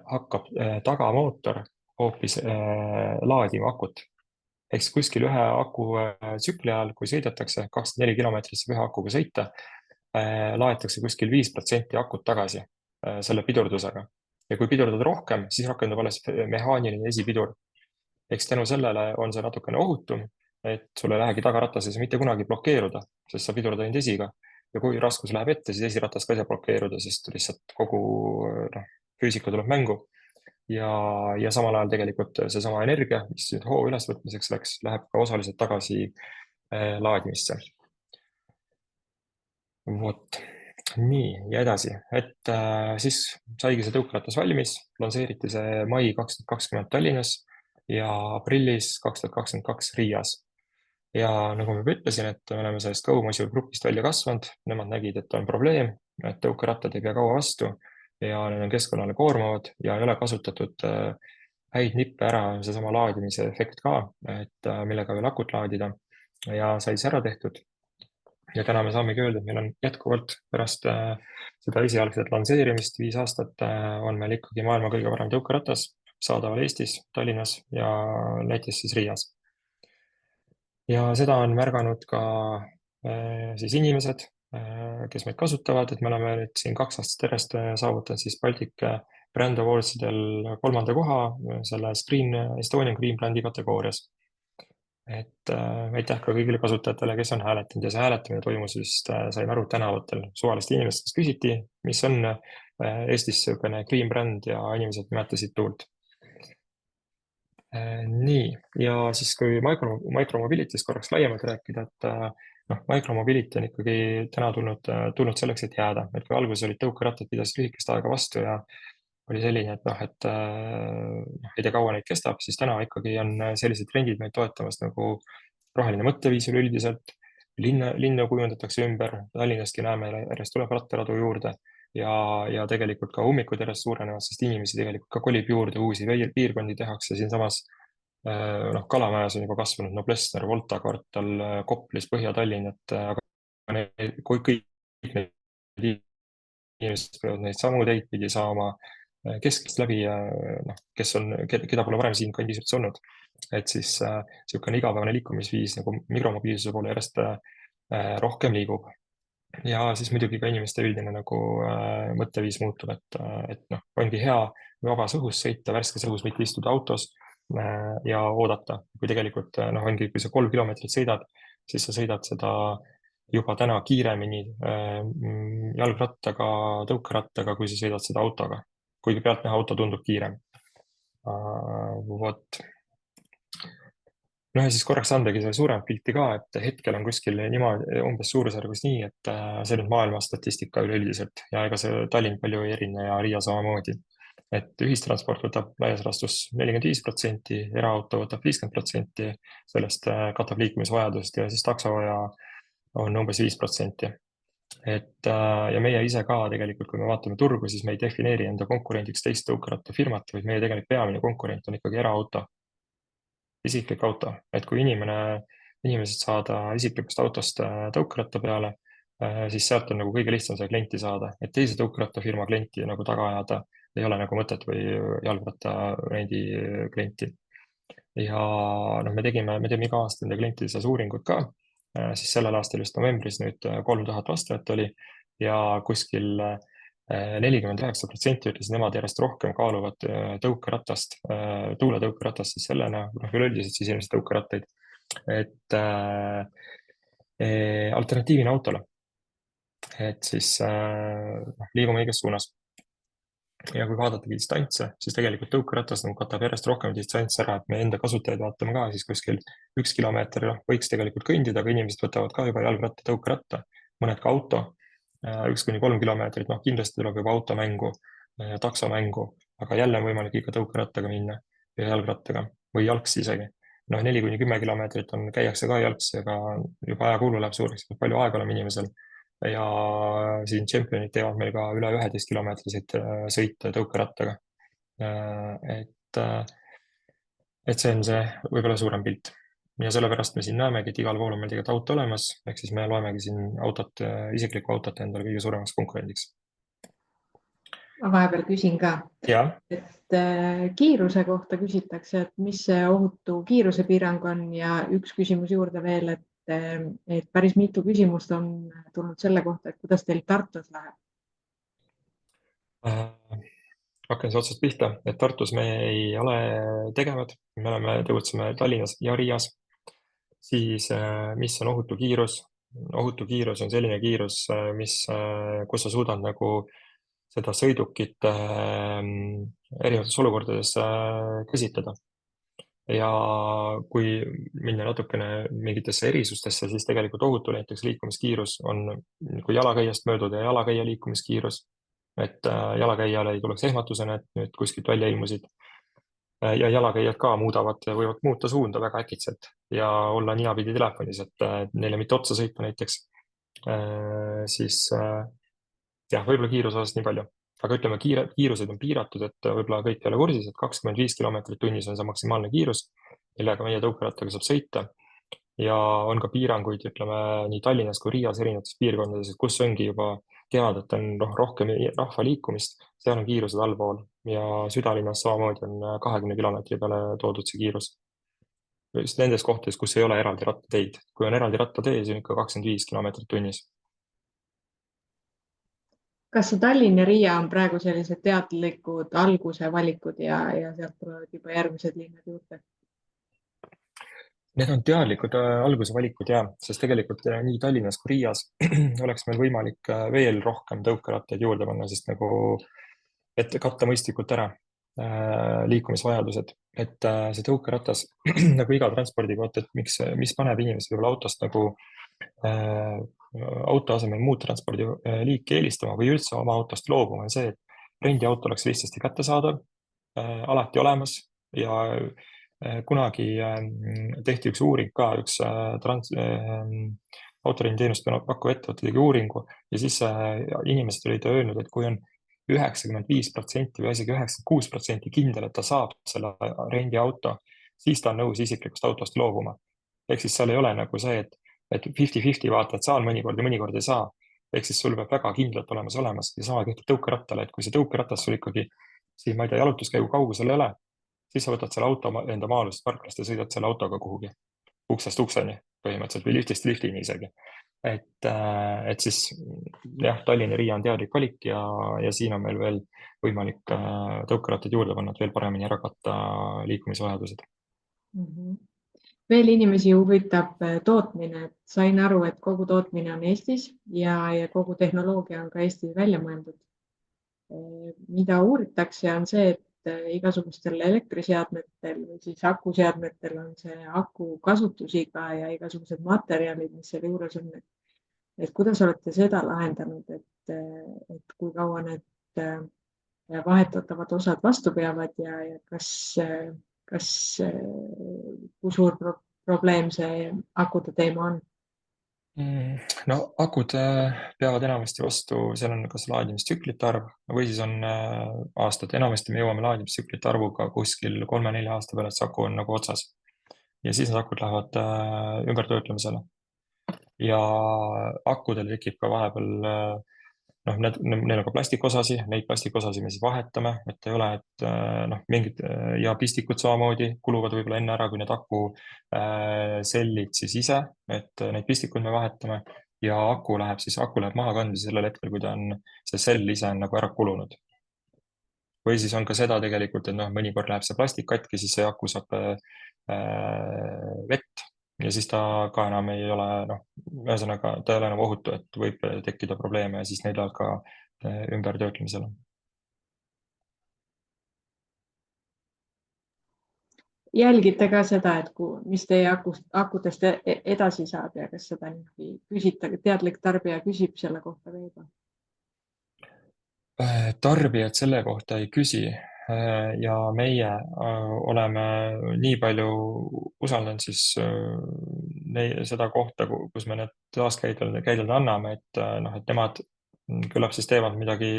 hakkab tagamootor hoopis laadima akut. Ehk siis kuskil ühe aku tsükli ajal, kui sõidetakse 24 kilomeetrisse ühe akuga sõita, laetakse kuskil 5% akut tagasi selle pidurdusega. Ja kui pidurdad rohkem, siis rakendub alles mehaaniline esipidur. Eks tänu sellele on see natukene ohutum, et sul ei lähegi tagaratas ei saa mitte kunagi blokeeruda, sest sa pidurdad ainult esiga. Ja kui raskus läheb ette, siis esiratas ka ei saa blokeeruda, sest lihtsalt kogu füüsika tuleb mängu. Ja samal ajal tegelikult seesama energia, mis hoo ülesvõtmiseks läks, läheb ka osaliselt tagasi laadimisse. Vot. Nii, ja edasi, et siis saigi see tõukeratas valmis, lanseeriti see mai 2020 Tallinnas ja aprillis 2022 Riias. Ja nagu ma ütlesin, et me oleme sellest GoMotion grupist välja kasvanud, nemad nägid, et on probleem, et tõukerattad ei pea kaua vastu ja need on keskkonnale koormavad ja ei ole kasutatud häid nippe ära, seesama laadimise efekt ka, et millega veel akut laadida ja sai see ära tehtud. Ja täna me saamegi öelda, et meil on jätkuvalt pärast seda esialgset lanseerimist 5 aastat on meil ikkagi maailma kõige parem tõukeratas saadaval Eestis, Tallinnas ja näiteks siis Riias. Ja seda on märganud ka siis inimesed, kes meid kasutavad, et me oleme nüüd siin 2 aastat järjest saavutanud siis Baltic Brand Awardsidel 3. koha selles Estonian Green Brandi kategoorias. Et aitäh ka kõigile kasutajatele, kes on hääletanud ja see hääletamine toimus vist, saime aru tänavatel suvaliste inimestest, kes küsiti, mis on Eestis selline green brand ja inimesed nimetasid Tuult. Nii, ja siis kui micromobility'st korraks laiemalt rääkida, et micromobility on ikkagi täna tulnud selleks, et jääda. Et kui alguses olid tõukerattad pidas lühikest aega vastu ja oli selline, et ei tea kaua neid kestab, siis täna ikkagi on sellised trendid meid toetamas nagu roheline mõtteviis üldiselt, linnu kujundatakse ümber, Tallinnaski näeme järjest tuleb rattaradu juurde ja tegelikult ka ummikud järjest suurenevad, sest inimesi tegelikult ka kolib juurde, uusi piirkondi tehakse siinsamas. Kalamajas on juba kasvanud Noblessner, Volta kvartal, Koplis, Põhja-Tallinn, aga kõik need inimesed peavad neid samu teid pidi saama keskest läbi, keda pole varem siin kandis olnud. Et siis selline igapäevane liikumisviis nagu mikromobiilsuse poole järjest rohkem liigub. Ja siis muidugi ka inimeste üldine nagu mõtteviis muutub, et ongi hea vabas õhus sõita, värskes õhus mitte istuda autos ja oodata. Kui tegelikult ongi, kui sa 3 kilomeetrit sõidad, siis sa sõidad seda juba täna kiiremini jalgrattaga, tõukerattaga, kui sa sõidad seda autoga. Kuigi pealt näha auto tundub kiirem. Vot. No ja siis korraks andagi selle suuremat pilti ka, et hetkel on kuskil niimoodi umbes suurusjärgus nii, et see nüüd maailma statistika üleüldiselt ja ega see Tallinn palju ei erine ja Riia samamoodi. Et ühistransport võtab laias laastus 45%, eraauto võtab 50%, sellest katab liikumisvajadust ja siis takso ja on umbes 5%. Ja meie ise ka tegelikult, kui me vaatame turgu, siis me ei defineeri enda konkurendiks teist tõukerattafirmat, vaid meie tegelikult peamine konkurent on ikkagi eraauto, isiklik auto. Et kui inimesed saada isiklikust autost tõukeratta peale, siis sealt on nagu kõige lihtsam see klienti saada, et teise tõukerattafirma klienti nagu taga ajada ei ole nagu mõtet või jalgrattarendi klienti. Ja noh, me teeme iga aasta nende klientide seas uuringut ka, siis sellel aastal just novembris nüüd 3000 vastajat oli ja kuskil 49% ütles, nemad järjest rohkem kaaluvad tõukeratast, tuuletõukeratast siis sellena, üleüldiselt siis inimesed tõukerattaid, et alternatiivina autole. Et siis liigume õiges suunas. Ja kui vaadatagi distantse, siis tegelikult tõukeratas nagu katab järjest rohkem distantse ära, et me enda kasutajaid vaatame ka, siis kuskil 1 kilomeeter võiks tegelikult kõndida, aga inimesed võtavad ka juba jalgratta, tõukeratta, mõned ka auto, 1–3 kilomeetrit, kindlasti tuleb juba automängu, taksomängu, aga jälle on võimalik ikka tõukerattaga minna ja jalgrattaga või jalgsi isegi. 4–10 kilomeetrit käiakse ka jalgsi, aga juba ajakulu läheb suureks, palju aega oleme inimesel. Ja siin championid teevad meil ka üle 11 kilomeetriseid sõite tõukerattaga. Et see on see võib-olla suurem pilt. Ja sellepärast me siin näemegi, et igal pool on meil tegelikult auto olemas, ehk siis me loemegi siin isiklikku autot endale kõige suuremaks konkurendiks. Ma vahepeal küsin ka, et kiiruse kohta küsitakse, et mis see ohutu kiirusepiirang on ja üks küsimus juurde veel, et päris mitu küsimust on tulnud selle kohta, et kuidas teil Tartus läheb? Hakkan otsast pihta, et Tartus me ei ole tegevad, me tegutseme Tallinnas ja Riias. Siis mis on ohutu kiirus? Ohutu kiirus on selline kiirus, kus sa suudad nagu seda sõidukit erinevates olukordades käsitleda. Ja kui minna natukene mingitesse erisustesse, siis tegelikult ohutu näiteks liikumiskiirus on, kui jalakäijast mööduda ja jalakäija liikumiskiirus, et jalakäijale ei tuleks ehmatusena, et nüüd kuskilt välja ilmusid. Ja jalakäijad ka võivad muuta suunda väga äkitselt ja olla ninapidi telefonis, et neile mitte otsa sõita näiteks. Siis võib-olla kiiruse osas nii palju. Aga ütleme, kiirused on piiratud, et võib-olla kõik ei ole kursis, et 25 kilomeetrit tunnis on see maksimaalne kiirus, millega meie tõukerattaga saab sõita. Ja on ka piiranguid, ütleme, nii Tallinnas kui Riias erinevates piirkondades, kus ongi juba teada, et on rohkem rahva liikumist, seal on kiirused allpool ja südalinnas samamoodi on 20 kilomeetri peale toodud see kiirus. Just nendes kohtades, kus ei ole eraldi rattateid. Kui on eraldi rattatee, siis on ikka 25 kilomeetrit tunnis. Kas see Tallinn ja Riia on praegu sellised teadlikud alguse valikud ja sealt tulevad juba järgmised linnad juurde? Need on teadlikud alguse valikud sest tegelikult nii Tallinnas kui Riias oleks meil võimalik veel rohkem tõukerattaid juurde panna, sest nagu et katta mõistlikult ära liikumisvajadused, et see tõukeratas nagu iga transpordi kohta, et mis paneb inimesed võib-olla autost nagu auto asemel muud transpordiliiki eelistama või üldse oma autost loobuma, on see, et rendiauto oleks lihtsasti kättesaadav, alati olemas ja kunagi tehti üks uuring ka, üks autorenditeenust pakkuva ettevõtte tegi uuringu ja siis inimesed olid öelnud, et kui on 95% või isegi 96% kindel, et ta saab selle rendiauto, siis ta on nõus isiklikust autost loobuma. Ehk siis seal ei ole nagu see, et 50-50 vaata, et saan mõnikord ja mõnikord ei saa. Ehk siis sul peab väga kindlalt olemas ja sama kehtib tõukerattale, et kui see tõukeratas sul ikkagi siin, ma ei tea, jalutuskäigu kaugusel ei ole, siis sa võtad selle auto enda maalust parklast ja sõidad selle autoga kuhugi uksest ukseni põhimõtteliselt või liftist liftini isegi. Et siis Tallinn ja Riia on teadlik valik ja siin on meil veel võimalik tõukerattaid juurde panna, et veel paremini ära katta liikumisvajadused. Veel inimesi huvitab tootmine, et sain aru, et kogu tootmine on Eestis ja kogu tehnoloogia on ka Eestis välja mõeldud. Mida uuritakse on see, igasugustel elektriseadmetel või siis akuseadmetel on see aku kasutusiga ja igasugused materjalid, mis seal juures on. Et kuidas olete seda lahendanud, et kui kaua need vahetatavad osad vastu peavad ja kas kui suur probleem see akude teema on? No akud peavad enamasti vastu, seal on kas laadimistsüklite arv või siis on aastad. Enamasti me jõuame laadimistsüklite arvuga kuskil 3-4 aasta peale, et see aku on nagu otsas. Ja siis need akud lähevad ümbertöötlemisele. Ja akudel tekib ka vahepeal, neil on ka plastikosasi, neid plastikosasi me siis vahetame, et ei ole, et mingid ja pistikud samamoodi kuluvad võib-olla enne ära, kui need aku sellid siis ise, et neid pistikuid me vahetame ja aku läheb maha kandmise sellel hetkel, kui see sell ise on nagu ära kulunud. Või siis on ka seda tegelikult, et mõnikord läheb see plastik katki, siis see aku saab vett ja siis ta ka enam ei ole, ühesõnaga ta ei ole enam ohutu, et võib tekkida probleeme ja siis neid lähevad ka ümbertöötlemisele. Jälgite ka seda, et mis teie akudest edasi saab ja kas seda küsite, teadlik tarbija küsib selle kohta ka juba? Tarbijad selle kohta ei küsi ja meie oleme nii palju usaldanud siis seda kohta, kus me need taaskäidelda anname, et nemad küllap siis teevad midagi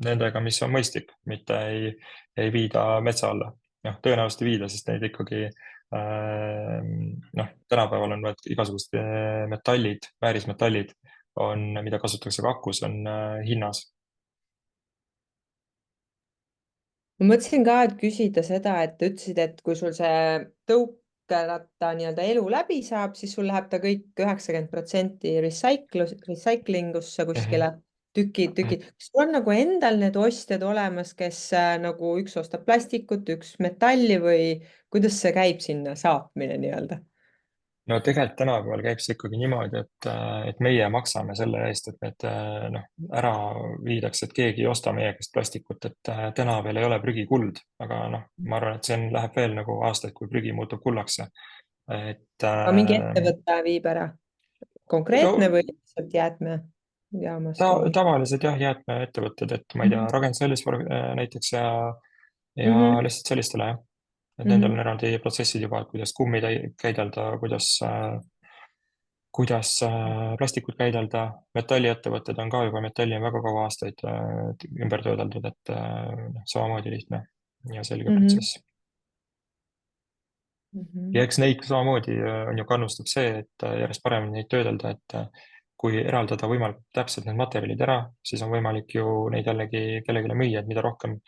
nendega, mis on mõistlik, mitte ei viida metsa alla. Tõenäoliselt ei viida, sest neid ikkagi tänapäeval on igasugused metallid, väärismetallid, mida kasutatakse ka akus, on hinnas. Ma mõtlesin ka, et küsida seda, et te ütlesid, et kui sul see tõukeratta nii-öelda elu läbi saab, siis sul läheb ta kõik 90% recyclingusse kuskile tükid. Kas sul on nagu endal need ostjad olemas, kes nagu üks ostab plastikut, üks metalli või kuidas see käib sinna saatmine nii-öelda? No tegelikult tänapäeval käib see ikkagi niimoodi, et meie maksame selle eest, et need ära viidaks, et keegi ei osta meie käest plastikut, et täna veel ei ole prügi kuld, aga ma arvan, et see läheb veel nagu aastaid, kui prügi muutub kullaks. Aga mingi ettevõte viib ära? Konkreetne või lihtsalt jäätmejaamas? Tavalised jah, jäätmeettevõtted, et ma ei tea, Ragn-Sellis näiteks ja lihtsalt sellistele jah. Et nendel on eraldi protsessid juba, et kuidas kummi käidelda, kuidas plastikut käidelda. Metalliettevõtted on ka juba, metalli on väga kaua aastaid ümber töödeldud, et samamoodi lihtne ja selge protsess. Ja eks neid samamoodi on ju kannustab see, et järjest paremini neid töödelda, et kui eraldada võimalikult täpselt need materjalid ära, siis on võimalik ju neid jällegi kellelegi müüa, et mida rohkem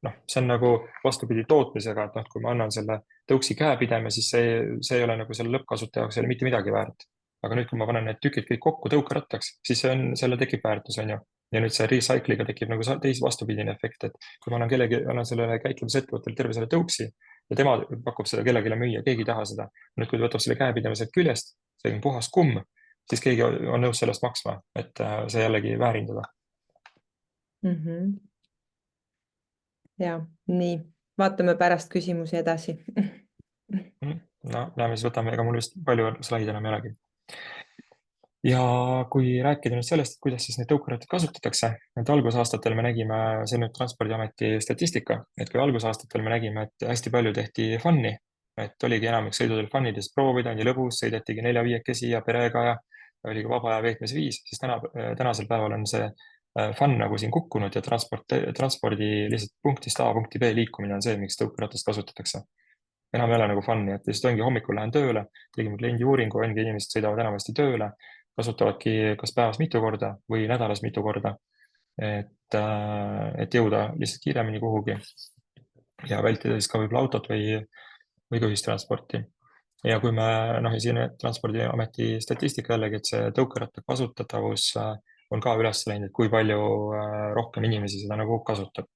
see on nagu vastupidi tootmisega, et kui ma annan selle tõuksi käepideme, siis see ei ole nagu selle lõppkasutaja jaoks ei ole mitte midagi väärt. Aga nüüd, kui ma panen need tükid kõik kokku tõukerattaks, siis selle tekib väärtus, on ju. Ja nüüd see recycliga tekib nagu vastupidine efekt, et kui ma annan sellele käitlemisettevõttele terve selle tõuksi ja tema pakub seda kellelegi müüa, keegi ei taha seda. Nüüd, kui ta võtab selle käepideme sealt küljest, see on puhas kumm, siis keegi on nõus sellest maksma, et see jällegi väärindada. Ja, nii. Vaatame pärast küsimusi edasi. Näeme, siis võtame, ega mul vist palju slaide enam ei olegi. Ja kui rääkida nüüd sellest, et kuidas siis neid tõukerattaid kasutatakse, et algusaastatel me nägime, see nüüd Transpordiameti statistika, et kui algusaastatel me nägime, et hästi palju tehti fun'i, et oligi enamik sõidudel fun'idest proovida, nii lõbus, sõidetigi 4-5 ja perega ja oli ka vaba aja veetmise viis, siis tänasel päeval on see fun nagu siin kukkunud ja transpordi lihtsalt punktist A punkti B liikumine on see, miks tõukeratast kasutatakse. Enam ei ole nagu fun'i, et lihtsalt ongi hommikul lähen tööle, tegime kliendi uuringu, ongi inimesed sõidavad enamasti tööle, kasutavadki kas päevas mitu korda või nädalas mitu korda, et jõuda lihtsalt kiiremini kuhugi ja vältida siis ka võib-olla autot või ka ühistransporti. Ja kui me, siin Transpordiameti statistika jällegi, et see tõukeratta kasutatavus on ka üles läinud, et kui palju rohkem inimesi seda nagu kasutab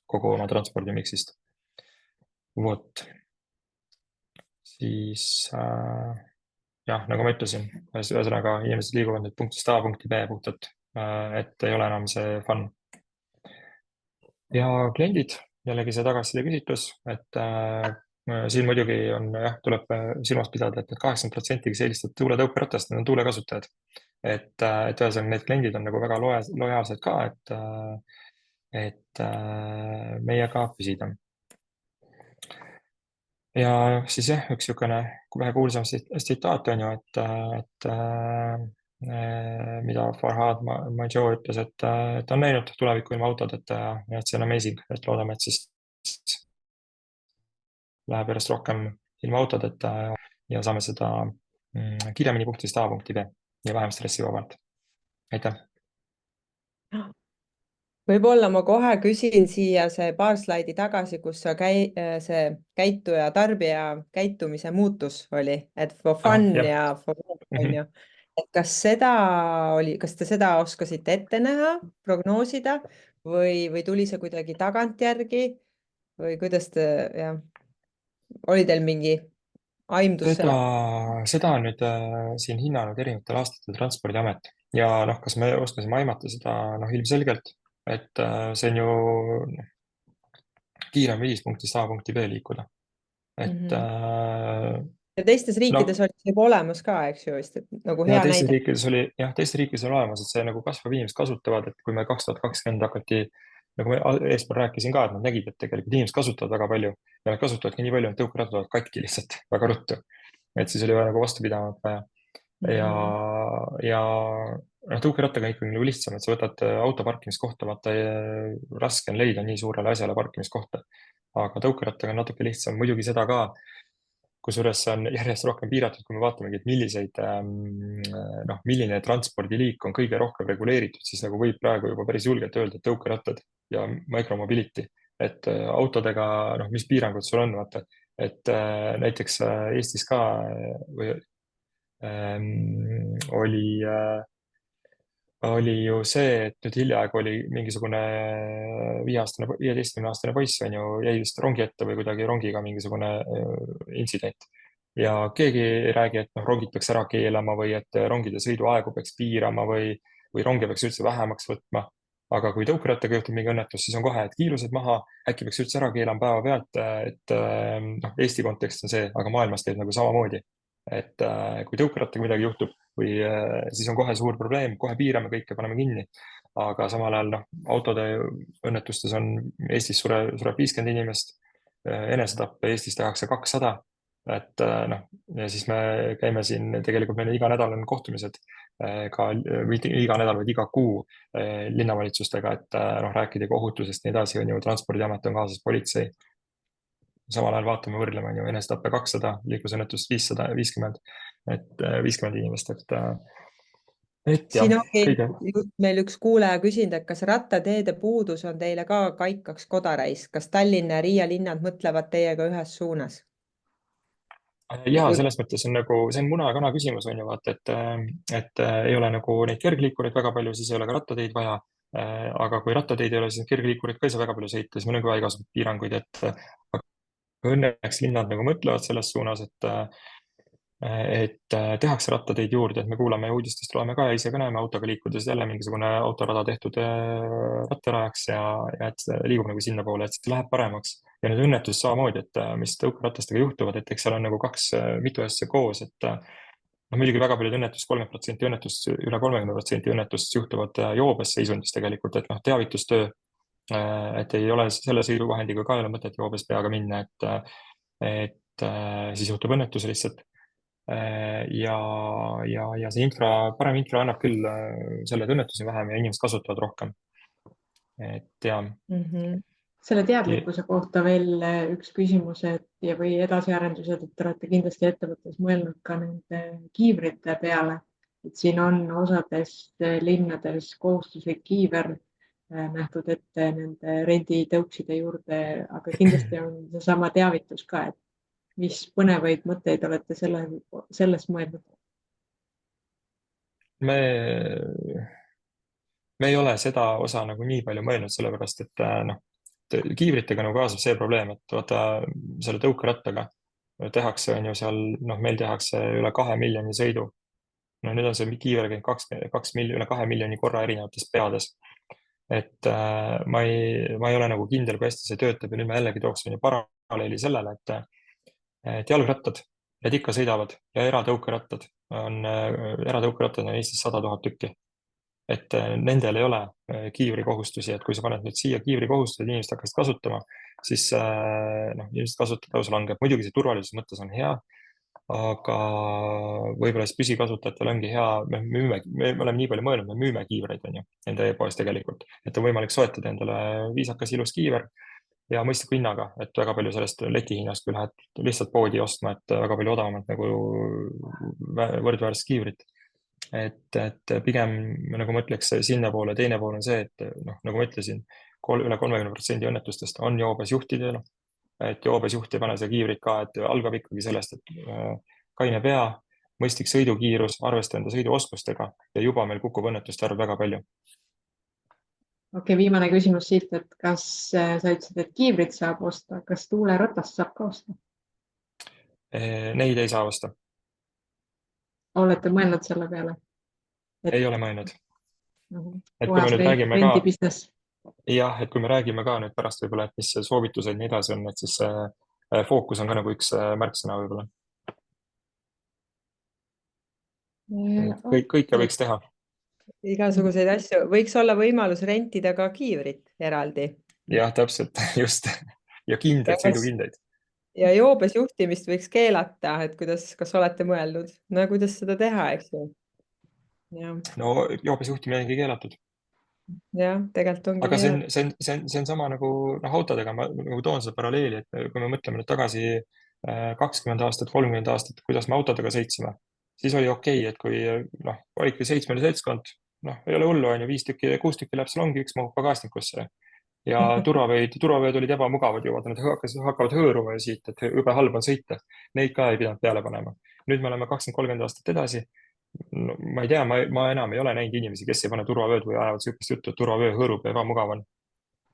kogu oma transpordimiksist. Vot. Siis jah, nagu ma ütlesin, ühesõnaga inimesed liiguvad nüüd punktist A punkti B puhtalt, et ei ole enam see fun. Ja kliendid, jällegi see tagasiside küsitlus, et siin muidugi on jah, tuleb silmas pidada, et 80% kes eelistavad tuuletõukeratast, need on tuulekasutajad. Et ühesõnaga need kliendid on nagu väga lojaalsed ka, et meiega püsida. Ja siis jah, üks niisugune vähe kuulsam tsitaat on ju, et mida Farhad Manjoo ütles, et on näinud tulevikku ilma autodeta ja et see on amazing, et loodame, et siis läheb järjest rohkem ilma autodeta ja saame seda kiiremini punktist A punkti B ja vähem stressivabalt. Aitäh! Võib-olla ma kohe küsin siia see paar slaidi tagasi, kus see käituja, tarbija käitumise muutus oli, et for fun ja for work, on ju. Et kas te seda oskasite ette näha, prognoosida või tuli see kuidagi tagantjärgi või kuidas oli teil mingi aimdus? Seda on nüüd siin hinnanud erinevatel aastatel Transpordiamet ja kas me oskasime aimata seda ilmselgelt, et see on ju kiirem viis punktist A punkti B liikuda. Et ja teistes riikides oli see juba olemas ka, eks ju, vist, et nagu hea näide. Teistes riikides oli olemas, et see nagu kasvav inimesed kasutavad, et kui me 2020 hakati, nagu ma eespool rääkisin ka, et nad nägid, et tegelikult inimesed kasutavad väga palju ja nad kasutavadki nii palju, et tõukerattad tulevad katki lihtsalt väga ruttu. Et siis oli vaja nagu vastupidavat vaja. Ja tõukerattaga on ikkagi nagu lihtsam, et sa võtad auto parkimiskohta, vaata raske on leida nii suurele asjale parkimiskohta. Aga tõukerattaga on natuke lihtsam, muidugi seda ka, kusjuures see on järjest rohkem piiratud, kui me vaatamegi, et milline transpordiliik on kõige rohkem reguleeritud, siis nagu võib praegu juba päris julgelt öelda, et tõukerattad ja micromobility, et autodega, mis piirangud sul on, vaata, et näiteks Eestis ka oli ju see, et nüüd hiljaaegu oli mingisugune 15-aastane poiss jäi vist rongi ette või kuidagi rongiga mingisugune intsident. Ja keegi ei räägi, et rongid peaks ära keelama või et rongide sõiduaegu peaks piirama või rongi peaks üldse vähemaks võtma. Aga kui tõukerattaga juhtub mingi õnnetus, siis on kohe, et kiirused maha, äkki peaks üldse ära keelama päeva pealt, et Eesti kontekst on see, aga maailmas käib nagu samamoodi. Et kui tõukerattaga midagi juhtub või siis on kohe suur probleem, kohe piirame kõike, paneme kinni. Aga samal ajal autode õnnetustes on Eestis sureb 50 inimest, enesetappe Eestis tehakse 200. Et ja siis me käime siin, tegelikult meil iga nädal on kohtumised, ka iga nädal või iga kuu linnavalitsustega, et rääkida ohutusest nii edasi, on ju Transpordiamet on kaasas, politsei. Samal ajal vaatame, võrdleme enesetappe 200, liiklusõnnetust 550, et 50 inimest, siin ongi meil üks kuulaja küsinud, et kas rattateede puudus on teile ka kaikaks kodaräis, kas Tallinna ja Riia linnad mõtlevad teiega ühes suunas? Ja selles mõttes on see on muna ja kana küsimus, on ju, vaata, et ei ole nagu neid kergliikureid väga palju, siis ei ole ka rattateid vaja. Aga kui rattateid ei ole, siis kergliikureid ka ei saa väga palju sõita, siis meil on ka igasugused piiranguid, et õnneks linnad nagu mõtlevad selles suunas, et tehakse rattateid juurde, et me kuulame uudistest, loeme ka ja ise ka näeme autoga liikudes jälle mingisugune autorada tehtud rattarajaks ja et liigub nagu sinna poole, et see läheb paremaks. Ja need õnnetused samamoodi, et mis tõukeratastega juhtuvad, et eks seal on nagu mitu asja koos, et muidugi väga paljud õnnetust, 30% õnnetust, üle 30% õnnetust juhtuvad joobes seisundis tegelikult, et teavitustöö, et ei ole selle sõiduvahendiga ka ei ole mõtet joobes peaga minna, et siis juhtub õnnetus lihtsalt. Ja see parem infra annab küll selle, et õnnetusi vähem ja inimesed kasutavad rohkem. Et ja. Selle teadlikkuse kohta veel üks küsimus või edasiarendused, et te olete kindlasti ettevõttes mõelnud ka nende kiivrite peale. Et siin on osades linnades kohustuslik kiiver nähtud ette nende renditõukside juurde, aga kindlasti on seesama teavitus ka, et mis põnevaid mõtteid olete selles mõelnud? Me ei ole seda osa nagu nii palju mõelnud, sellepärast, et kiivritega nagu kaasab see probleem, et vaata selle tõukerattaga tehakse, on ju seal, meil tehakse üle 2 miljoni sõidu. Nüüd on see kiiver käinud üle 2 miljoni korra erinevates peades. et ma ei ole nagu kindel, kui hästi see töötab ja nüüd ma jällegi tooksin ju paralleeli sellele, et jalgrattad, need ikka sõidavad ja eratõukerattad on Eestis 100 000 tükki. Et nendel ei ole kiivrikohustusi, et kui sa paned nüüd siia kiivrikohustused, inimesed hakkavad kasutama, siis ilmselt kasutajatavus langeb. Muidugi see turvalisuse mõttes on hea, aga võib-olla siis püsikasutajatel ongi hea, me oleme nii palju mõelnud, me müüme kiivreid, on ju, enda e-poes tegelikult, et on võimalik soetada endale viisakas ilus kiiver ja mõistliku hinnaga, et väga palju sellest letihinnast, kui lähed lihtsalt poodi ostma, et väga palju odavamalt nagu võrdväärset kiivrit. Et pigem nagu ma ütleks sinna poole, teine pool on see, et nagu ma ütlesin, üle 30% õnnetustest on joobes juhtidel, et joobes juht ei pane seda kiivrit ka, et algab ikkagi sellest, et kaine pea, mõistlik sõidukiirus, arvesta enda sõiduoskustega ja juba meil kukub õnnetuste arv väga palju. Okei, viimane küsimus siit, et kas sa ütlesid, et kiivrit saab osta, kas tuuleratast saab ka osta? Neid ei saa osta. Olete mõelnud selle peale? Ei ole mõelnud. Et kui Puhas me nüüd räägime ka, rendibusiness. jah, et kui me räägime ka nüüd pärast võib-olla, et mis soovitused nii edasi on, et siis fookus on ka nagu üks märksõna võib-olla. Kõike võiks teha. Igasuguseid asju. Võiks olla võimalus rentida ka kiivrit eraldi. Jah, täpselt, just. Ja kindaid, sõidukindaid. Ja joobes juhtimist võiks keelata, et kas olete mõelnud? No kuidas seda teha, eks ju? Ja. No joobes juhtimine ongi keelatud. Jah, tegelikult ongi. Aga see on sama nagu autodega, ma nagu toon seda paralleeli, et kui me mõtleme nüüd tagasi 20 aastat, 30 aastat, kuidas me autodega sõitsime, siis oli okei, et kui olidki 7 seltskond, ei ole hullu, on ju, 5 tükki, 6 tükki läheb salongi, üks mahub pagasnikusse. Ja turvavööd olid ebamugavad juba, nad hakkavad hõõruma siit, et jube halb on sõita. Neid ka ei pidanud peale panema. Nüüd me oleme 20-30 aastat edasi. Ma ei tea, ma enam ei ole näinud inimesi, kes ei pane turvavööd või ajavad sihukest juttu, et turvavöö hõõrub ja ebamugav on.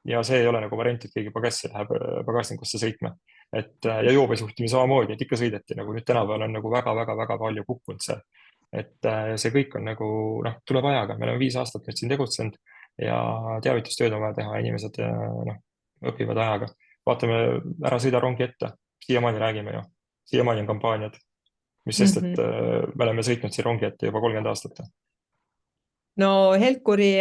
Ja see ei ole nagu variant, et keegi pagassi läheb pagasnikusse sõitma. Ja joobes juhtimine samamoodi, et ikka sõideti, nagu nüüd tänapäeval on nagu väga-väga palju kukkunud see. Et see kõik on nagu, tuleb ajaga. Me oleme 5 aastat nüüd siin tegutsenud ja teavitustööd on vaja teha, inimesed õpivad ajaga. Vaatame, ära sõida rongi ette. Siiamaani räägime ju. Siiamaani on kampaaniad, mis sest, et me oleme sõitnud siin rongi ette juba 30 aastat. No Helkuri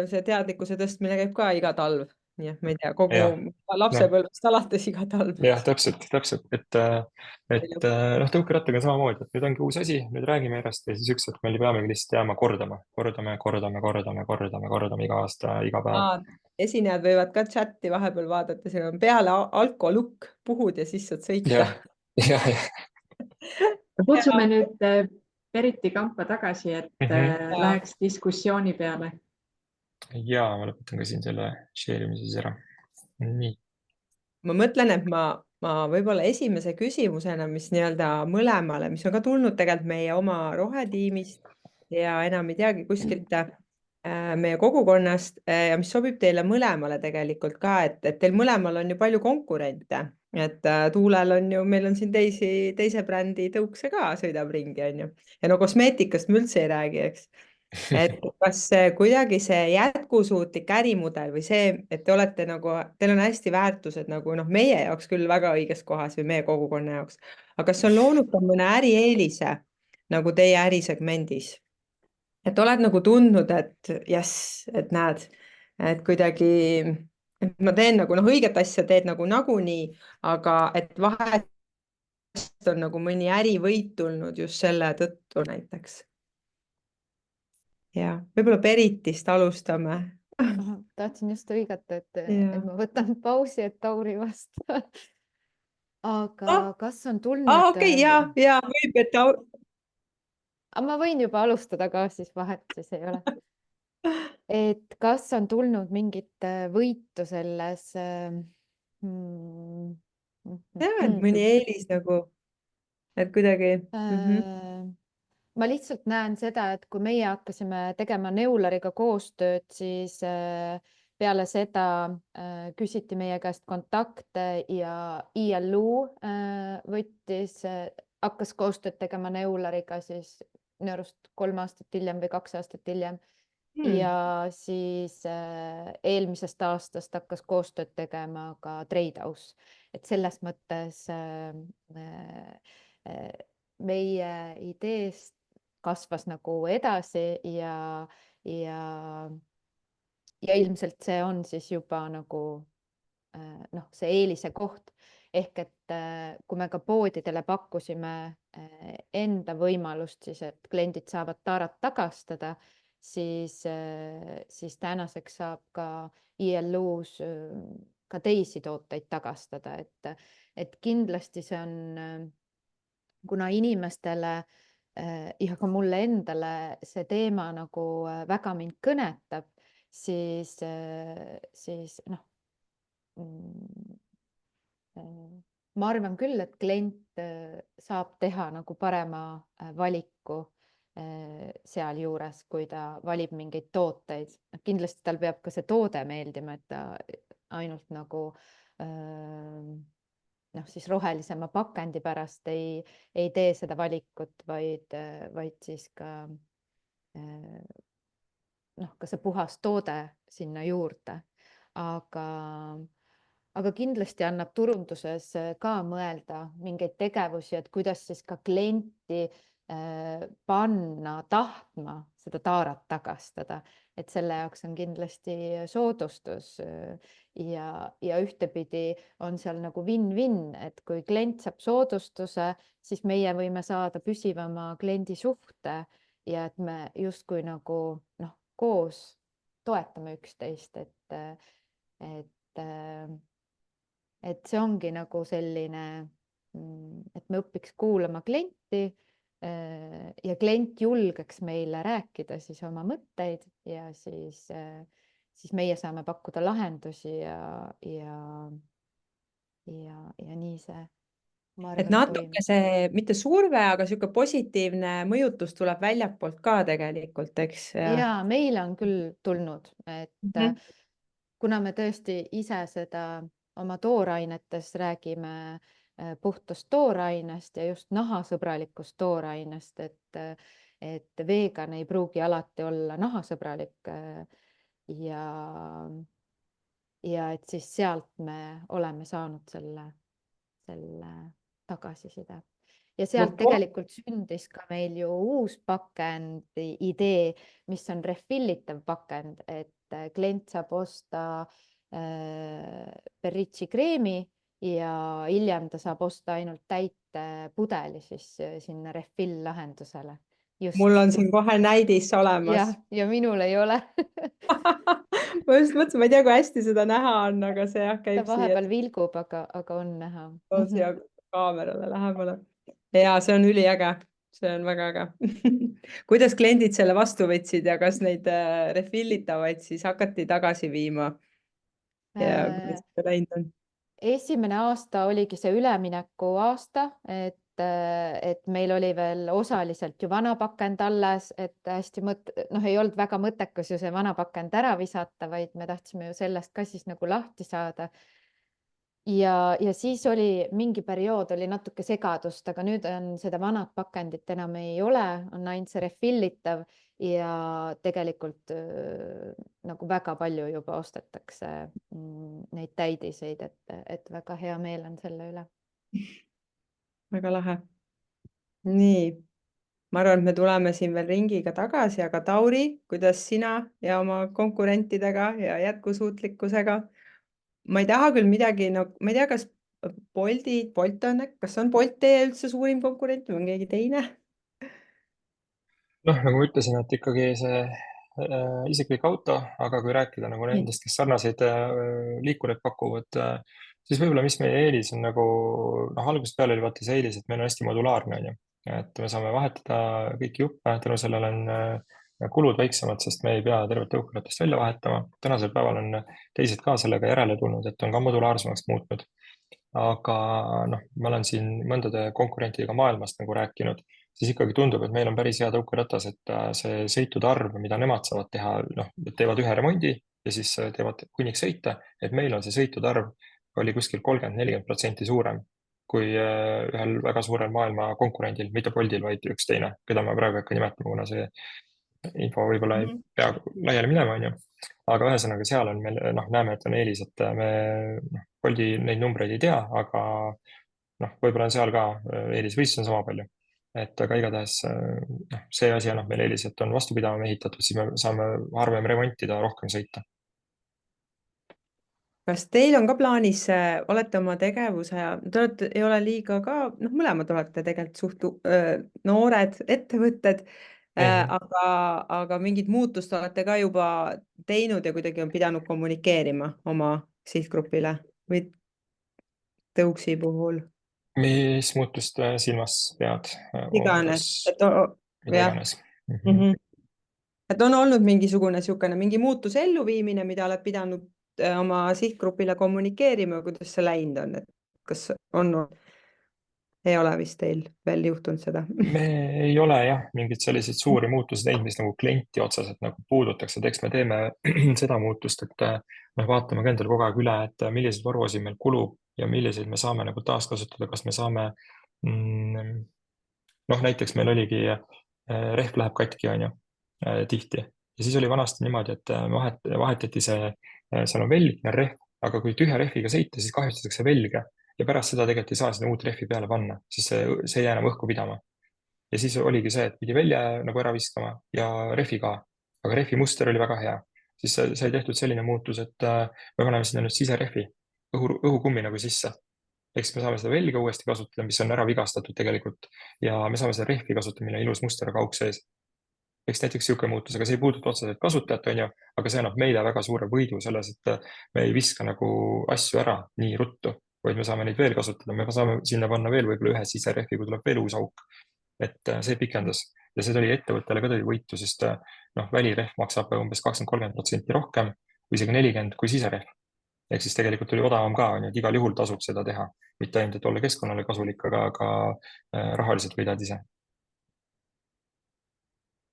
see teadlikkuse tõstmine käib ka iga talv. Nii et ma ei tea, kogu lapsepõlvest alates iga talv. Jah, täpselt. Et tõukerattaga on samamoodi, et nüüd ongi uus asi, nüüd räägime järjest ja siis üks, et meil peamegi lihtsalt jääma kordama iga aasta, iga päev. Esinejad võivad ka chatti vahepeal vaadata, see on peale alkolukk, puhud ja siis saad sõita. Kutsume nüüd Periti Kampa tagasi, et läheks diskussiooni peale. Ja ma lõpetan ka siin selle share'imise siis ära. Nii. Ma mõtlen, et ma võib-olla esimese küsimusena, mis nii-öelda mõlemale, mis on ka tulnud tegelikult meie oma rohetiimist ja enam ei teagi kuskilt meie kogukonnast ja mis sobib teile mõlemale tegelikult ka, et teil mõlemal on ju palju konkurente, et Tuulel on ju, meil on siin teise brändi tõukse ka sõidab ringi, on ju. Ja no kosmeetikast me üldse ei räägi, eks. Et kas kuidagi see jätkusuutlik ärimudel või see, et te olete nagu, teil on hästi väärtused nagu meie jaoks küll väga õiges kohas või meie kogukonna jaoks, aga kas on loonud ka mõne ärieelise nagu teie ärisegmendis? Et oled nagu tundnud, et et näed, et kuidagi ma teen nagu õiget asja, teed nagu nagunii, aga et vahest on nagu mõni ärivõit tulnud just selle tõttu näiteks. Ja võib-olla Peritist alustame. Tahtsin just õigata, et ma võtan pausi, et Tauri vasta. Aga kas on tulnud... Okei, ja võib, et ma võin juba alustada ka, siis vahet siis ei ole. Et kas on tulnud mingit võitu selles... mõni eelis nagu, et kuidagi... Ma lihtsalt näen seda, et kui meie hakkasime tegema Neulariga koostööd, siis peale seda küsiti meie käest kontakte ja ILU hakkas koostööd tegema Neulariga siis minu arust 3 aastat hiljem või 2 aastat hiljem. ja siis eelmisest aastast hakkas koostööd tegema ka Trade House, et selles mõttes meie ideest kasvas nagu edasi ja ilmselt see on siis juba nagu see eelise koht. Ehk et kui me ka poodidele pakkusime enda võimalust siis, et kliendid saavad taarat tagastada, siis tänaseks saab ka ILU-s ka teisi tooteid tagastada, et kindlasti see on, kuna inimestele ja ka mulle endale see teema nagu väga mind kõnetab, siis ma arvan küll, et klient saab teha nagu parema valiku sealjuures, kui ta valib mingeid tooteid. Kindlasti tal peab ka see toode meeldima, et ta ainult nagu siis rohelisema pakendi pärast ei tee seda valikut, vaid siis ka see puhas toode sinna juurde. Aga kindlasti annab turunduses ka mõelda mingeid tegevusi, et kuidas siis ka klienti panna tahtma seda taarat tagastada, et selle jaoks on kindlasti soodustus ja ühtepidi on seal nagu win-win, et kui klient saab soodustuse, siis meie võime saada püsivama kliendi suhte ja et me justkui nagu koos toetame üksteist, et see ongi nagu selline, et me õpiks kuulama klienti ja klient julgeks meile rääkida siis oma mõtteid ja siis meie saame pakkuda lahendusi ja nii see, ma Et arvan, natuke see, mitte surve, aga sihuke positiivne mõjutus tuleb väljapoolt ka tegelikult, eks? Ja meile on küll tulnud, et kuna me tõesti ise seda oma toorainetes räägime puhtast toorainest ja just nahasõbralikust toorainest, et vegan ei pruugi alati olla nahasõbralik ja et siis sealt me oleme saanud selle tagasiside. Ja sealt tegelikult sündis ka meil ju uus pakendi idee, mis on refillitav pakend, et klient saab osta Berritsi kreemi ja hiljem ta saab osta ainult täite pudeli siis sinna refill lahendusele. Mul on siin kohe näidis olemas. Ja minul ei ole. Ma just mõtlesin, ma ei tea, kui hästi seda näha on, aga see käib siia. Ta vahepeal vilgub, aga on näha. Siia kaamerale lähemale. Ja see on üliäge. See on väga äge. Kuidas kliendid selle vastu võtsid ja kas neid refillitavaid siis hakati tagasi viima? Ja kuidas seda läinud on? Esimene aasta oligi see ülemineku aasta, et meil oli veel osaliselt ju vana pakend alles, et hästi ei olnud väga mõttekas ju see vana pakend ära visata, vaid me tahtsime ju sellest ka siis nagu lahti saada. Ja siis oli mingi periood oli natuke segadust, aga nüüd on seda vanat pakendit enam ei ole, on ainult see refillitav ja tegelikult nagu väga palju juba ostetakse neid täidiseid, et väga hea meel on selle üle. Väga lahe. Nii, ma arvan, et me tuleme siin veel ringiga tagasi, aga Tauri, kuidas sina ja oma konkurentidega ja jätkusuutlikkusega? Ma ei taha küll midagi, ma ei tea, kas Bolt on, kas on Bolt teie üldse suurim konkurent või on keegi teine? Nagu ma ütlesin, et ikkagi see isiklik auto, aga kui rääkida nagu nendest, kes sarnaseid liikureid pakuvad, siis võib-olla mis meie eelis on nagu, algusest peale oli vaata see eelis, et meil on hästi modulaarne, on ju. Et me saame vahetada kõiki juppe, tänu sellele on kulud väiksemad, sest me ei pea tervet tõukeratast välja vahetama. Tänasel päeval on teised ka sellega järele tulnud, et on ka modulaarsemaks muutnud. Aga ma olen siin mõndade konkurentidega maailmast nagu rääkinud, siis ikkagi tundub, et meil on päris hea tõukeratas, et see sõitude arv, mida nemad saavad teha, teevad ühe remondi ja siis teevad hunnik sõite, et meil on see sõitude arv oli kuskil 30-40% suurem kui ühel väga suurel maailma konkurendil, mitte Boltil, vaid üks teine, keda ma praegu ei hakka nimetama, kuna see info võib-olla ei pea laiali minema, on ju. Aga ühesõnaga seal on meil, näeme, et on eelis, et me Bolti neid numbreid ei tea, aga võib-olla on seal ka eelis või siis on sama palju. Et aga igatahes see asi annab meile eelis, et on vastupidavam ehitatud, siis me saame harvem remontida, rohkem sõita. Kas teil on ka plaanis, olete oma tegevuse ja te ei ole liiga ka, mõlemad olete tegelikult suht noored ettevõtted, aga mingit muutust olete ka juba teinud ja kuidagi on pidanud kommunikeerima oma sihtgrupile või tõuksi puhul? Mis muutust silmas pead? Iganes, mida iganes. Et on olnud mingisugune mingi muutuse elluviimine, mida oled pidanud oma sihtgrupile kommunikeerima, kuidas see läinud on, et kas on, ei ole vist teil veel juhtunud seda? Me ei ole jah, mingeid selliseid suuri muutusi teinud, mis nagu klienti otseselt nagu puudutaks, et eks me teeme seda muutust, et me vaatame ka endale kogu aeg üle, et milliseid varuosi meil kulub ja milliseid me saame nagu taaskasutada, kas me saame näiteks meil oligi rehv läheb katki, on ju, tihti. Ja siis oli vanasti niimoodi, et vahetati seal on velg ja rehv, aga kui tühja rehviga sõita, siis kahjustatakse velge ja pärast seda tegelikult ei saa seda uut rehvi peale panna, siis see ei jää enam õhku pidama. Ja siis oligi see, et pidi välja nagu ära viskama ja rehvi ka, aga rehvi muster oli väga hea. Siis sai tehtud selline muutus, et me paneme sinna nüüd siserehvi, õhukummi nagu sisse. Ehk siis me saame seda velga uuesti kasutada, mis on ära vigastatud tegelikult ja me saame seda rehvi kasutada, mille ilus muster ka auk sees. Eks näiteks niisugune muutus, aga see ei puuduta otseselt kasutajat, on ju, aga see annab meile väga suure võidu selles, et me ei viska nagu asju ära nii ruttu, vaid me saame neid veel kasutada, me saame sinna panna veel võib-olla ühe siserehvi, kui tuleb veel uus auk. Et see pikendas ja see tuli ettevõttele ka võitu, sest välirehv maksab umbes 20-30% rohkem või isegi 40% kui siserehv. Ehk siis tegelikult tuli odavam ka, on ju, et igal juhul tasub seda teha, mitte ainult, et olla keskkonnale kasulik, aga rahaliselt võidad ise.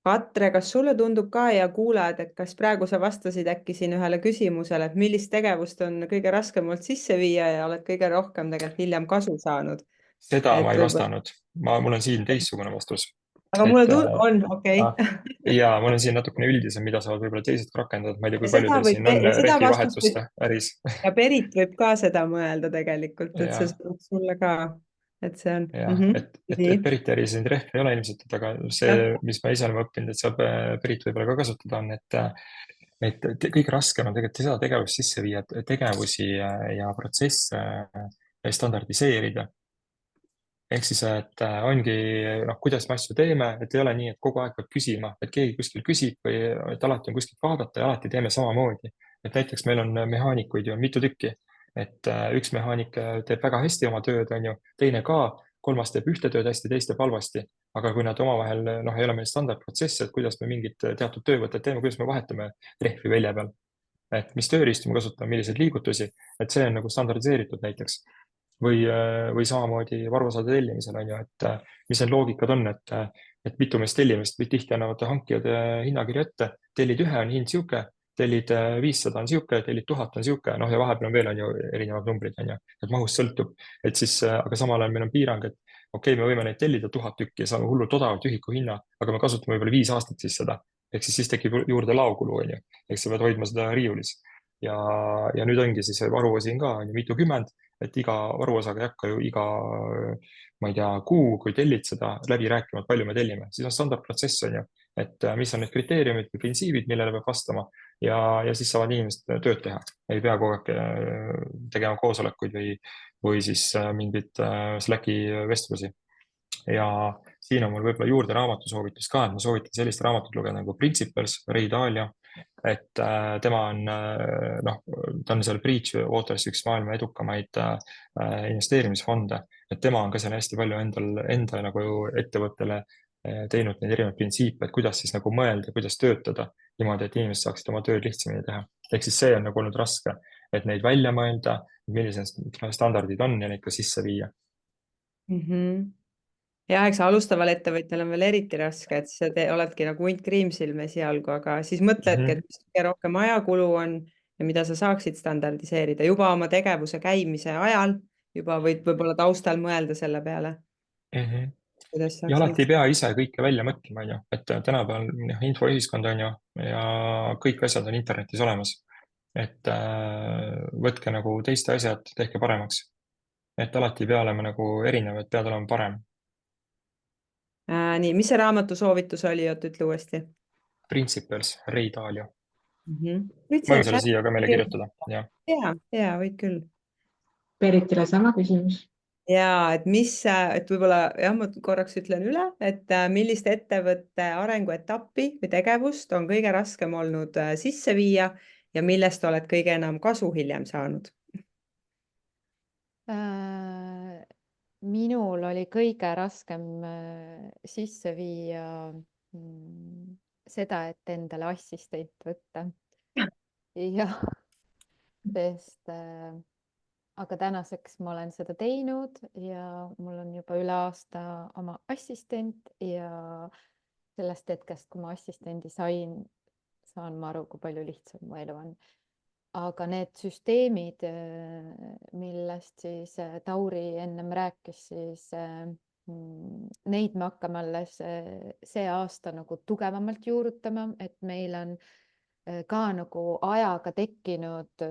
Katre, kas sulle tundub ka ja kuulajad, et kas praegu sa vastasid äkki siin ühele küsimusele, et millist tegevust on kõige raskem olnud sisse viia ja oled kõige rohkem tegelikult hiljem kasu saanud? Seda ma ei vastanud. Mul on siin teistsugune vastus. Aga mulle on, okei. Ja mul on siin natukene üldisem, mida saavad võib-olla teised rakendada. Ma ei tea, kui palju teil siin on rehvivahetuste äris. Ja Berit võib ka seda mõelda tegelikult, et see saab sulle ka, et see on. Et Beriti äris neid rehve ei ole ilmselt, aga see, mis ma ise olen õppinud, et saab Berit võib-olla ka kasutada, on, et kõige raskem on tegelikult seda tegevust sisse viia, tegevusi ja protsesse standardiseerida. Ehk siis, et ongi, kuidas me asju teeme, et ei ole nii, et kogu aeg peab küsima, et keegi kuskil küsib või et alati on kuskilt vaadata ja alati teeme samamoodi. Et näiteks meil on mehaanikuid ju mitu tükki, et üks mehaanik teeb väga hästi oma tööd, on ju, teine ka, kolmas teeb ühte tööd hästi, teist teeb halvasti. Aga kui nad omavahel, ei ole meil standardprotsess, et kuidas me mingit teatud töövõtet teeme, kuidas me vahetame rehvi välja peal, et mis tööriistu me kasutame, milliseid liigutusi, et see on nagu standardiseeritud näiteks. Või samamoodi varuosade tellimisel on ju, et mis need loogikad on, et mitu meest tellimist või tihti annavad hankijad hinnakirja ette, tellid ühe on hind siuke, tellid 500 on siuke, tellid 1000 on siuke, ja vahepeal on veel on ju erinevad numbrid on ju, et mahust sõltub, et siis, aga samal ajal meil on piirang, et okei, me võime neid tellida 1000 tükki ja saame hullult odavalt ühiku hinna, aga me kasutame võib-olla 5 aastat siis seda, ehk siis tekib juurde laokulu on ju, ehk sa pead hoidma seda riiulis ja nüüd ongi siis varuosi on ka on ju mitukümmend, et iga varuosaga ei hakka ju iga, ma ei tea, kuu, kui tellid seda läbi rääkima, et palju me tellime, siis on standardprotsess on ju, et mis on need kriteeriumid või printsiibid, millele peab vastama ja siis saavad inimesed tööd teha. Ei pea kogu aeg tegema koosolekuid või siis mingit Slacki vestlusi. Ja siin on mul võib-olla juurde raamatusoovitus ka, et ma soovitan sellist raamatut lugeda nagu Principles, Ray Dalio, et tema on, ta on seal Bridgewaters üks maailma edukamaid investeerimisfonde, et tema on ka seal hästi palju enda nagu ettevõttele teinud neid erinevaid printsiipe, et kuidas siis nagu mõelda, kuidas töötada niimoodi, et inimesed saaksid oma tööd lihtsamini teha. Ehk siis see on nagu olnud raske, et neid välja mõelda, millised standardid on ja neid ka sisse viia. Ja eks alustaval ettevõtjal on veel eriti raske, et sa oledki nagu hunt kriimsilme esialgu, aga siis mõtledki, et mis kõige rohkem ajakulu on ja mida sa saaksid standardiseerida juba oma tegevuse käimise ajal, juba võid võib-olla taustal mõelda selle peale. kuidas ja saaks alati ei pea ise kõike välja mõtlema, on ju, et tänapäeval infoühiskond on ju ja kõik asjad on internetis olemas. Et võtke nagu teiste asjad, tehke paremaks. Et alati ei pea olema nagu erinev, et pead olema parem. Nii, mis see raamatu soovitus oli, ütle uuesti? Principles, Ray Dalio. Võid Ma võin selle siia ka meile kirjutada, jah. Ja, võid küll. Beritile sama küsimus. Ja, et võib-olla, jah, ma korraks ütlen üle, et millist ettevõtte arenguetappi või tegevust on kõige raskem olnud sisse viia ja millest oled kõige enam kasu hiljem saanud? Minul oli kõige raskem sisse viia seda, et endale assistent võtta. Ja, sest aga tänaseks ma olen seda teinud ja mul on juba üle aasta oma assistent ja sellest hetkest, kui ma assistendi sain, saan ma aru, kui palju lihtsam mu elu on. Aga need süsteemid, millest siis Tauri ennem rääkis, siis neid me hakkame alles see aasta nagu tugevamalt juurutama, et meil on ka nagu ajaga tekkinud,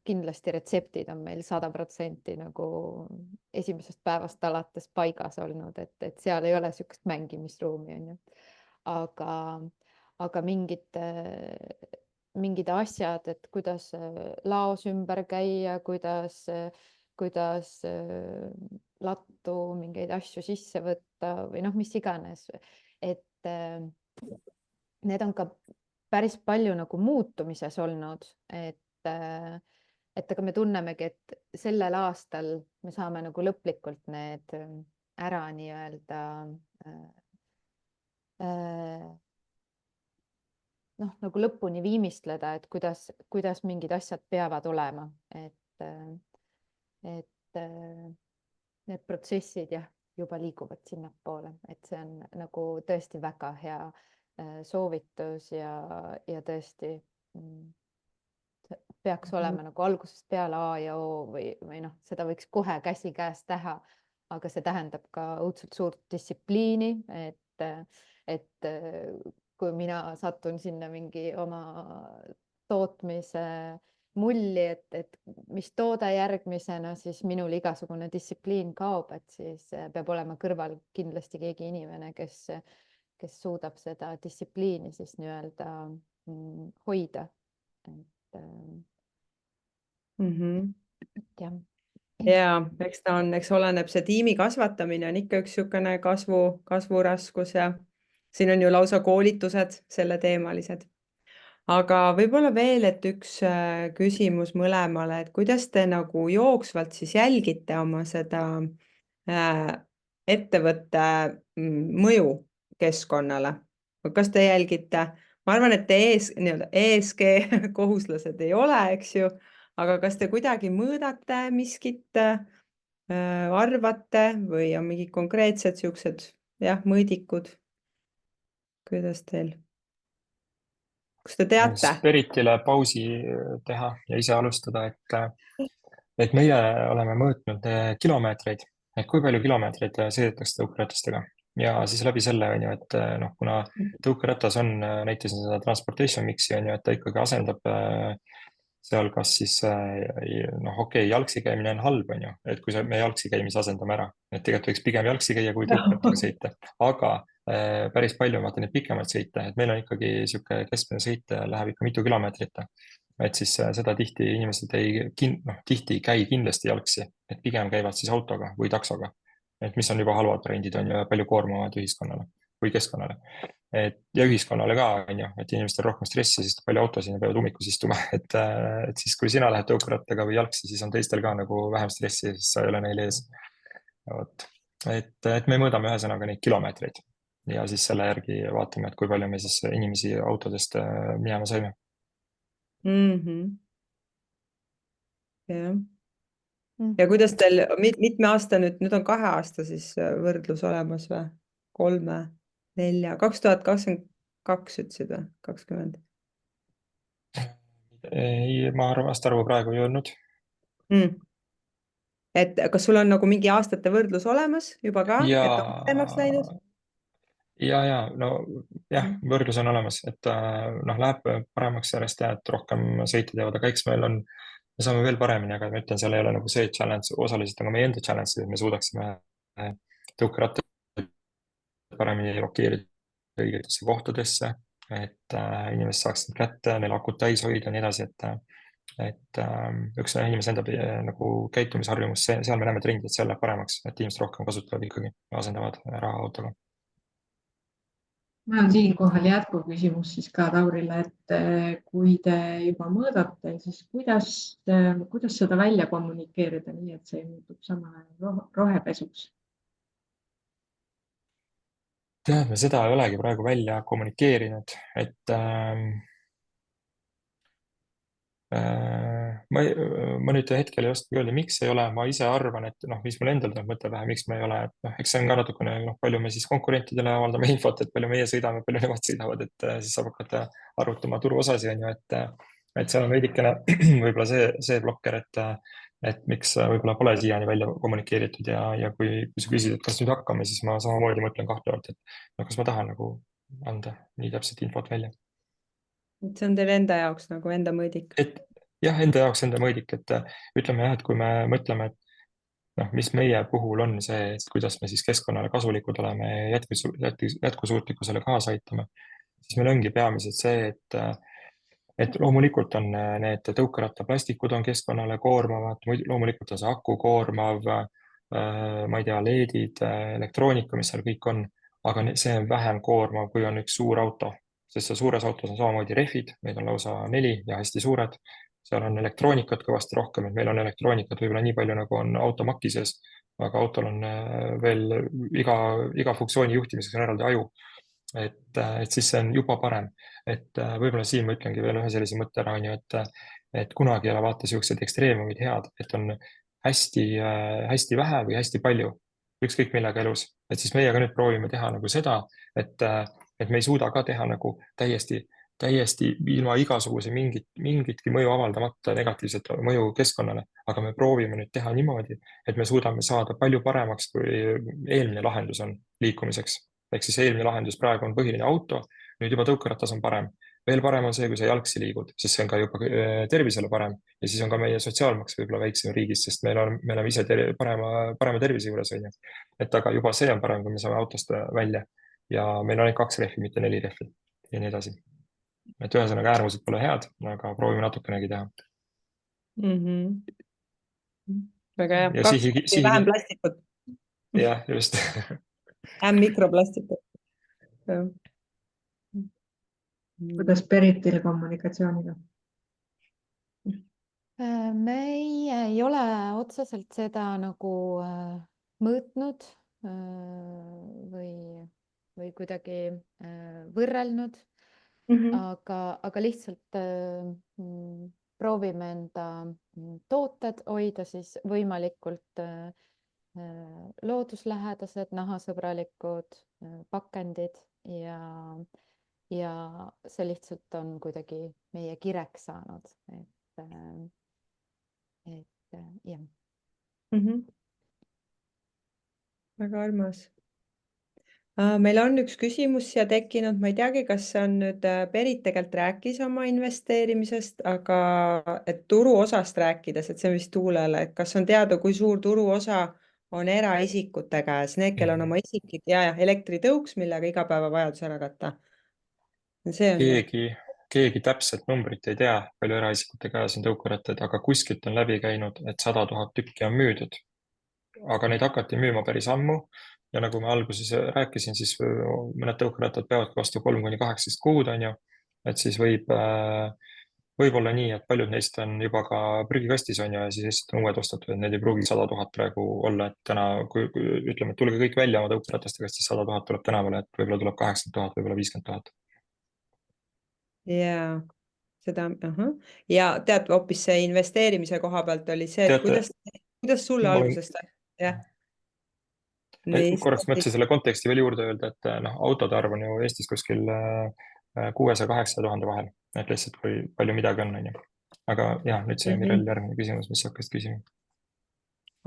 kindlasti retseptid on meil 100% nagu esimesest päevast alates paigas olnud, et seal ei ole sükest mängimisruumi, on ju. Aga mingid asjad, et kuidas laos ümber käia, kuidas lattu mingeid asju sisse võtta või mis iganes, et need on ka päris palju nagu muutumises olnud, et aga me tunnemegi, et sellel aastal me saame nagu lõplikult need ära nii-öelda nagu lõpuni viimistleda, et kuidas mingid asjad peavad olema, et need protsessid juba liiguvad sinnapoole, et see on nagu tõesti väga hea soovitus ja tõesti peaks olema nagu algusest peale A ja O või seda võiks kohe käsikäes teha, aga see tähendab ka õudselt suurt distsipliini, et kui mina satun sinna mingi oma tootmise mulli, et mis toode järgmisena, siis minul igasugune distsipliin kaob, et siis peab olema kõrval kindlasti keegi inimene, kes suudab seda distsipliini siis nii-öelda hoida. Ja, eks oleneb see tiimi kasvatamine on ikka üks niisugune kasvuraskus ja siin on ju lausa koolitused selle teemalised. Aga võib-olla veel, et üks küsimus mõlemale, et kuidas te nagu jooksvalt siis jälgite oma seda ettevõtte mõju keskkonnale? Kas te jälgite, ma arvan, et te ESG kohuslased ei ole, eks ju, aga kas te kuidagi mõõdate miskit, arvate või on mingid konkreetsed siuksed mõõdikud? Kuidas teil? Kas te teate? Beritile pausi teha ja ise alustada, et meie oleme mõõtnud kilomeetreid, et kui palju kilomeetreid sõidetakse tõukeratastega ja siis läbi selle on ju, et kuna tõukeratas on, näitasin seda transportation mix'i on ju, et ta ikkagi asendab seal kas siis jalgsi käimine on halb, on ju, et kui me jalgsi käimise asendame ära, et tegelikult võiks pigem jalgsi käia kui tõukerattaga sõita, aga päris palju on vaata neid pikemaid sõite, et meil on ikkagi sihuke keskmine sõit läheb ikka mitu kilomeetrit, et siis seda tihti inimesed tihti ei käi kindlasti jalgsi, et pigem käivad siis autoga või taksoga, et mis on juba halvad brändid on ju palju koormavad ühiskonnale või keskkonnale. Ja ühiskonnale ka on ju, et inimestel on rohkem stressi, sest palju autosid ja peavad ummikus istuma, et siis kui sina lähed tõukerattaga või jalgsi, siis on teistel ka nagu vähem stressi, sest sa ei ole neil ees. Et me mõõdame ühesõnaga neid kilomeetreid ja siis selle järgi vaatame, et kui palju me siis inimesi autodest minema saime. Ja kuidas teil, mitme aasta nüüd on 2 aasta siis võrdlus olemas või? 3, 4, 2022 ütlesid või? 20? Ei, ma vast arvu praegu ei öelnud. et kas sul on nagu mingi aastate võrdlus olemas juba ka, ja et on paremaks läinud? ja no jah, võrdlus on olemas, et noh, läheb paremaks järjest ja et rohkem sõite teevad, aga eks me saame veel paremini, aga ma ütlen, seal ei ole nagu see challenge, osaliselt on ka meie enda challenge, et me suudaksime tõukerattaid paremini blokeerida õigetesse kohtadesse, et inimesed saaksid kätte, neil akut täis hoida ja nii edasi, et üks inimese enda nagu käitumisharjumus, seal me näeme trendi, et seal läheb paremaks, et inimesed rohkem kasutavad ikkagi, asendavad raha autoga. Mul on siinkohal jätkuküsimus siis ka Taurile, et kui te juba mõõdate, siis kuidas seda välja kommunikeerida nii, et see muutub samal ajal rohepesuks? Tead, me seda ei olegi praegu välja kommunikeerinud, et ma nüüd hetkel ei oska öelda, miks ei ole, ma ise arvan, et noh, mis mul endal tuleb mõte pähe, miks me ei ole, et noh, eks see on ka natukene, noh, palju me siis konkurentidele avaldame infot, et palju meie sõidame, palju nemad sõidavad, et siis saab hakata arutama turuosasi, on ju, et seal on veidikene võib-olla see blokker, et miks võib-olla pole siiani välja kommunikeeritud ja kui sa küsid, et kas nüüd hakkame, siis ma samamoodi mõtlen kahtlevalt, et no, kas ma tahan nagu anda nii täpset infot välja. Et see on teil enda jaoks nagu enda mõõdik? Et jah, enda jaoks enda mõõdik, et ütleme jah, et kui me mõtleme, et noh, mis meie puhul on see, et kuidas me siis keskkonnale kasulikud oleme ja jätkusuutlikkusele kaasa aitame, siis meil ongi peamiselt see, et loomulikult on need tõukerattaplastikud on keskkonnale koormavad, loomulikult on see aku koormav, ma ei tea, LED-id, elektroonika, mis seal kõik on, aga see on vähem koormav, kui on üks suur auto, sest seal suures autos on samamoodi rehvid, neid on lausa 4 ja hästi suured. Seal on elektroonikat kõvasti rohkem, et meil on elektroonikat võib-olla nii palju, nagu on automaki sees, aga autol on veel iga funktsiooni juhtimiseks on eraldi aju. Et siis see on juba parem, et võib-olla siin ma ütlengi veel ühe sellise mõtte ära, on ju, et kunagi ei ole vaata siuksed ekstreemumid head, et on hästi vähe või hästi palju, ükskõik millega elus, et siis meie ka nüüd proovime teha nagu seda, et me ei suuda ka teha nagu täiesti ilma igasuguse mingitki mõju avaldamata negatiivset mõju keskkonnale, aga me proovime nüüd teha niimoodi, et me suudame saada palju paremaks, kui eelmine lahendus on liikumiseks. Ehk siis eelmine lahendus praegu on põhiline auto, nüüd juba tõukeratas on parem. Veel parem on see, kui sa jalgsi liigud, sest see on ka juba tervisele parem ja siis on ka meie sotsiaalmaks võib-olla väiksem riigis, sest me oleme ise parema tervise juures, on ju. Et aga juba see on parem, kui me saame autost välja ja meil on ainult 2 rehvi, mitte 4 rehvi ja nii edasi. Et ühesõnaga äärmused pole head, aga proovime natukenegi teha. Väga hea. 2 vähem plastikut. Jah, just. Vähem mikroplastikut. Kuidas Peritil kommunikatsiooniga? Meie ei ole otseselt seda nagu mõõtnud või kuidagi võrrelnud. Aga lihtsalt proovime enda tooted hoida siis võimalikult looduslähedased, nahasõbralikud pakendid ja see lihtsalt on kuidagi meie kireks saanud, et jah. Väga armas. Meil on üks küsimus siia tekkinud, ma ei teagi, kas see on nüüd Berit tegelikult rääkis oma investeerimisest, aga et turu osast rääkides, et see vist Tuulele, et kas on teada, kui suur turu osa on eraisikute käes, need, kel on oma isiklik ja elektritõuks, millega igapäevavajadus ära katta. Keegi täpselt numbrit ei tea, palju eraisikute käes on tõukerattaid, aga kuskilt on läbi käinud, et 100 000 tükki on müüdud. Aga neid hakati müüma päris ammu ja nagu ma alguses rääkisin, siis mõned tõukerattad peavad vastu 3–18 kuud, on ju, et siis võib olla nii, et paljud neist on juba ka prügikastis, on ju, ja siis lihtsalt on uued ostetud, et need ei pruugi 100 000 praegu olla, et täna, kui ütleme, et tulge kõik välja oma tõukeratastega, siis 100 000 tuleb tänavale, et võib-olla tuleb 80 000, võib-olla 50 000. Ja seda, ja tead, hoopis see investeerimise koha pealt oli see, et kuidas sulle algusest jah. Korraks mõtlesin selle konteksti veel juurde öelda, et autode arv on ju Eestis kuskil 600–800 000 vahel, et lihtsalt kui palju midagi on, on ju. Aga jah, nüüd see Mirel järgmine küsimus, mis sa hakkasid küsima.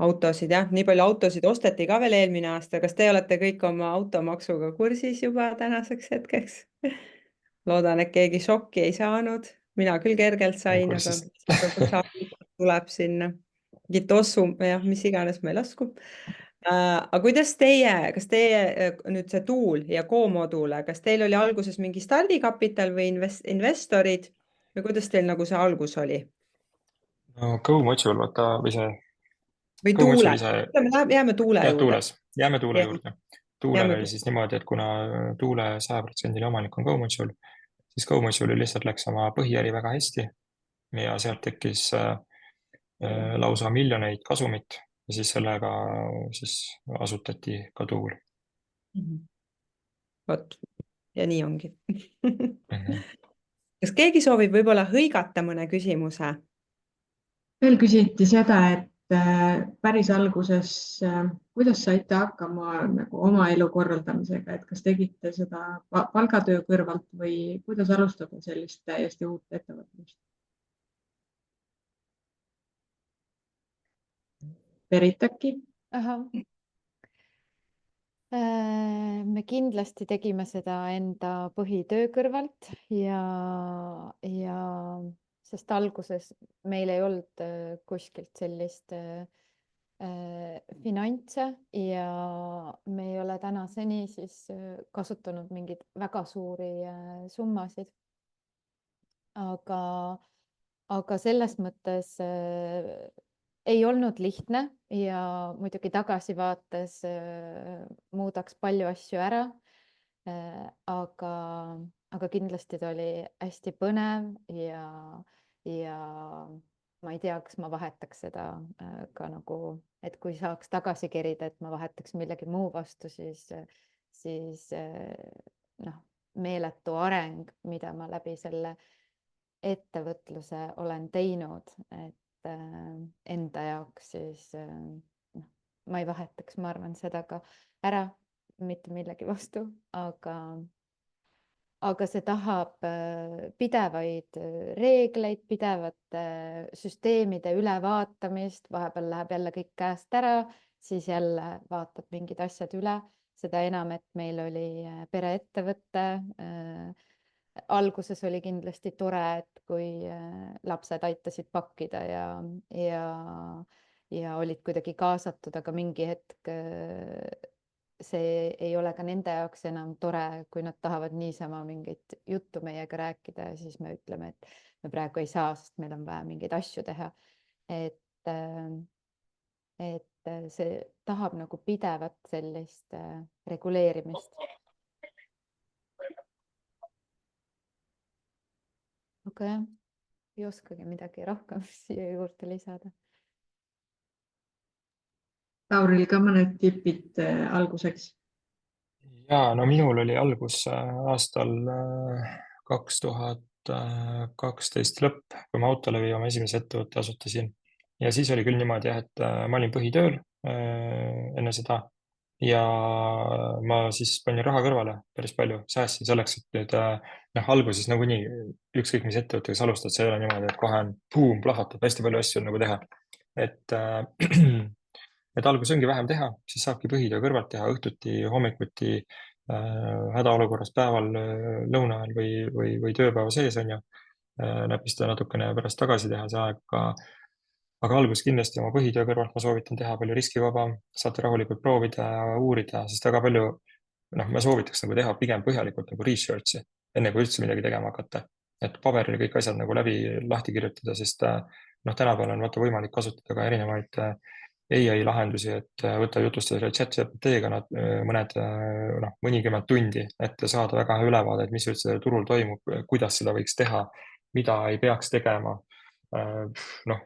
autosid, jah, nii palju autosid osteti ka veel eelmine aasta. Kas te olete kõik oma automaksuga kursis juba tänaseks hetkeks? Loodan, et keegi šokki ei saanud. Mina küll kergelt sain, aga tuleb sinna. Gitossu, jah, mis iganes meil laskub. Aga kuidas teie, kas teie nüüd see Tuul ja Go-module, kas teil oli alguses mingi stardikapital või investorid või kuidas teil nagu see algus oli? No Go-module, vaata, või see Või Go-module Tuule, jääme Tuule juurde. Jääme Tuule Jah. juurde. Tuulel oli siis niimoodi, et kuna Tuule 100% omanik on Go-module, siis Go-module lihtsalt läks oma põhiäri väga hästi ja sealt tekkis lausa miljoneid kasumit ja siis sellega siis asutati ka Tuul. Vot, ja nii ongi. Kas keegi soovib võib-olla hõigata mõne küsimuse? Veel küsiti seda, et päris alguses, kuidas saite hakkama nagu oma elu korraldamisega, et kas tegite seda palgatöö kõrvalt või kuidas alustada sellist täiesti uut ettevõtlust? Berit äkki? Me kindlasti tegime seda enda põhitöö kõrvalt ja sest alguses meil ei olnud kuskilt sellist finantse ja me ei ole tänaseni siis kasutanud mingeid väga suuri summasid. Aga selles mõttes ei olnud lihtne ja muidugi tagasivaates muudaks palju asju ära, aga kindlasti ta oli hästi põnev ja ma ei tea, kas ma vahetaks seda ka nagu, et kui saaks tagasi kerida, et ma vahetaks millegi muu vastu, siis meeletu areng, mida ma läbi selle ettevõtluse olen teinud, et enda jaoks siis ma ei vahetaks, ma arvan, seda ka ära mitte millegi vastu, aga see tahab pidevaid reegleid, pidevate süsteemide ülevaatamist, vahepeal läheb jälle kõik käest ära, siis jälle vaatab mingid asjad üle, seda enam, et meil oli pereettevõte. Alguses oli kindlasti tore, et kui lapsed aitasid pakkida ja olid kuidagi kaasatud, aga mingi hetk see ei ole ka nende jaoks enam tore, kui nad tahavad niisama mingit juttu meiega rääkida ja siis me ütleme, et me praegu ei saa, sest meil on vaja mingeid asju teha. Et see tahab nagu pidevat sellist reguleerimist. Aga jah, ei oskagi midagi rohkem siia juurde lisada. Tauril ka mõned tipid alguseks? Ja, no minul oli algus aastal 2012 lõpp, kui ma Autolevi oma esimese ettevõtte asutasin. Ja siis oli küll niimoodi, et ma olin põhitööl enne seda ja ma siis panin raha kõrvale päris palju, säästsin selleks, et nüüd alguses nagunii ükskõik mis ettevõttega alustad, see ei ole niimoodi, et kohe on boom, plahvatab, hästi palju asju on nagu teha. Et alguses ongi vähem teha, siis saabki põhitöö kõrvalt teha õhtuti, hommikuti, hädaolukorras päeval, lõuna ajal või tööpäeva sees on ju, näpistada natukene ja pärast tagasi teha see aeg, aga alguses kindlasti oma põhitöö kõrvalt ma soovitan teha palju riskivaba, saate rahulikult proovida ja uurida, sest väga palju, ma soovitaks nagu teha pigem põhjalikult nagu research'i, enne kui üldse midagi tegema hakata, et paberil kõik asjad nagu lahti kirjutada, sest tänapäeval on vaata võimalik kasutada ka erinevaid AI lahendusi, et võtta jutustada ChatGPT-ga mõnikümmend tundi, et saada väga hea ülevaade, et mis üldse turul toimub, kuidas seda võiks teha, mida ei peaks tegema,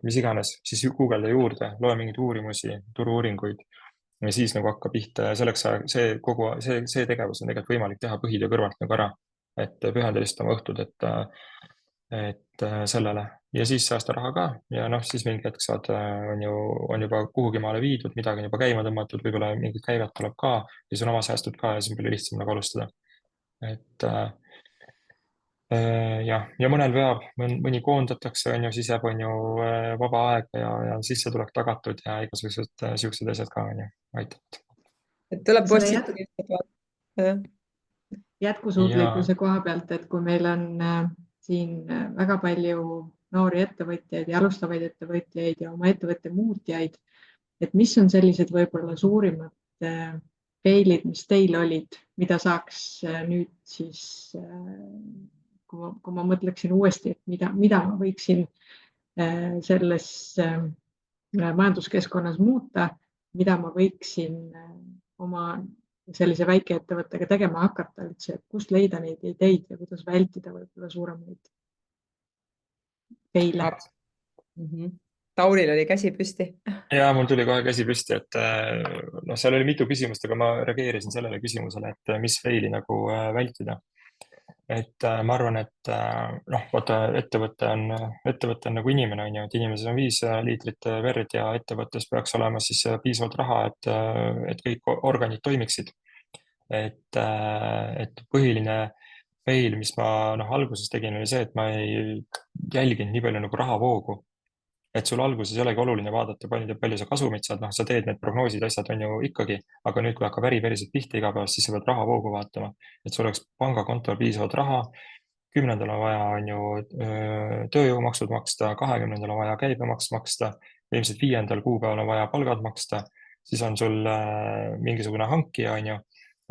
mis iganes, siis guugelda juurde, loe mingeid uurimusi, turu-uuringuid ja siis nagu hakka pihta ja selleks see tegevus on tegelikult võimalik teha põhitöö kõrvalt nagu ära, et pühenda lihtsalt oma õhtud, et sellele ja siis säästa raha ka ja siis mingi hetk on juba kuhugi maale viidud, midagi on juba käima tõmmatud, võib-olla mingit käivet tuleb ka, siis on oma säästud ka ja siis on palju lihtsam nagu alustada. ja mõnel veab, mõni koondatakse, on ju, siis jääb, on ju, vaba aega ja sissetulek tagatud ja igasugused siuksed asjad ka, on ju, aitavad. Et tuleb Selle positiivselt vaadata. jätkusuutlikkuse koha pealt, et kui meil on siin väga palju noori ettevõtjaid ja alustavaid ettevõtjaid ja oma ettevõtte muutjaid, et mis on sellised võib-olla suurimad fail'id, mis teil olid, mida saaks nüüd siis, kui ma mõtleksin uuesti, et mida ma võiksin selles majanduskeskkonnas muuta, mida ma võiksin oma sellise väikeettevõttega tegema hakata üldse, et kust leida neid ideid ja kuidas vältida võib-olla suuremaid fail'e. Tauril oli käsi püsti. Ja mul tuli kohe käsi püsti, et seal oli mitu küsimust, aga ma reageerisin sellele küsimusele, et mis fail'i nagu vältida. Et ma arvan, et vaata, ettevõte on nagu inimene, on ju, et inimesel on 5 liitrit verd ja ettevõttes peaks olema siis piisavalt raha, et kõik organid toimiksid. Et põhiline fail, mis ma alguses tegin, oli see, et ma ei jälginud nii palju nagu rahavoogu. Et sul alguses ei olegi oluline vaadata, palju sa kasumit saad, sa teed need prognoosid, asjad on ju ikkagi, aga nüüd, kui hakkab äri päriselt pihta igapäevast, siis sa pead rahavoogu vaatama, et sul oleks pangakontol piisavalt raha. 10. on vaja, on ju, tööjõumaksud maksta, 20. on vaja käibemaks maksta, ilmselt 5. kuupäeval on vaja palgad maksta, siis on sul mingisugune hankija, on ju,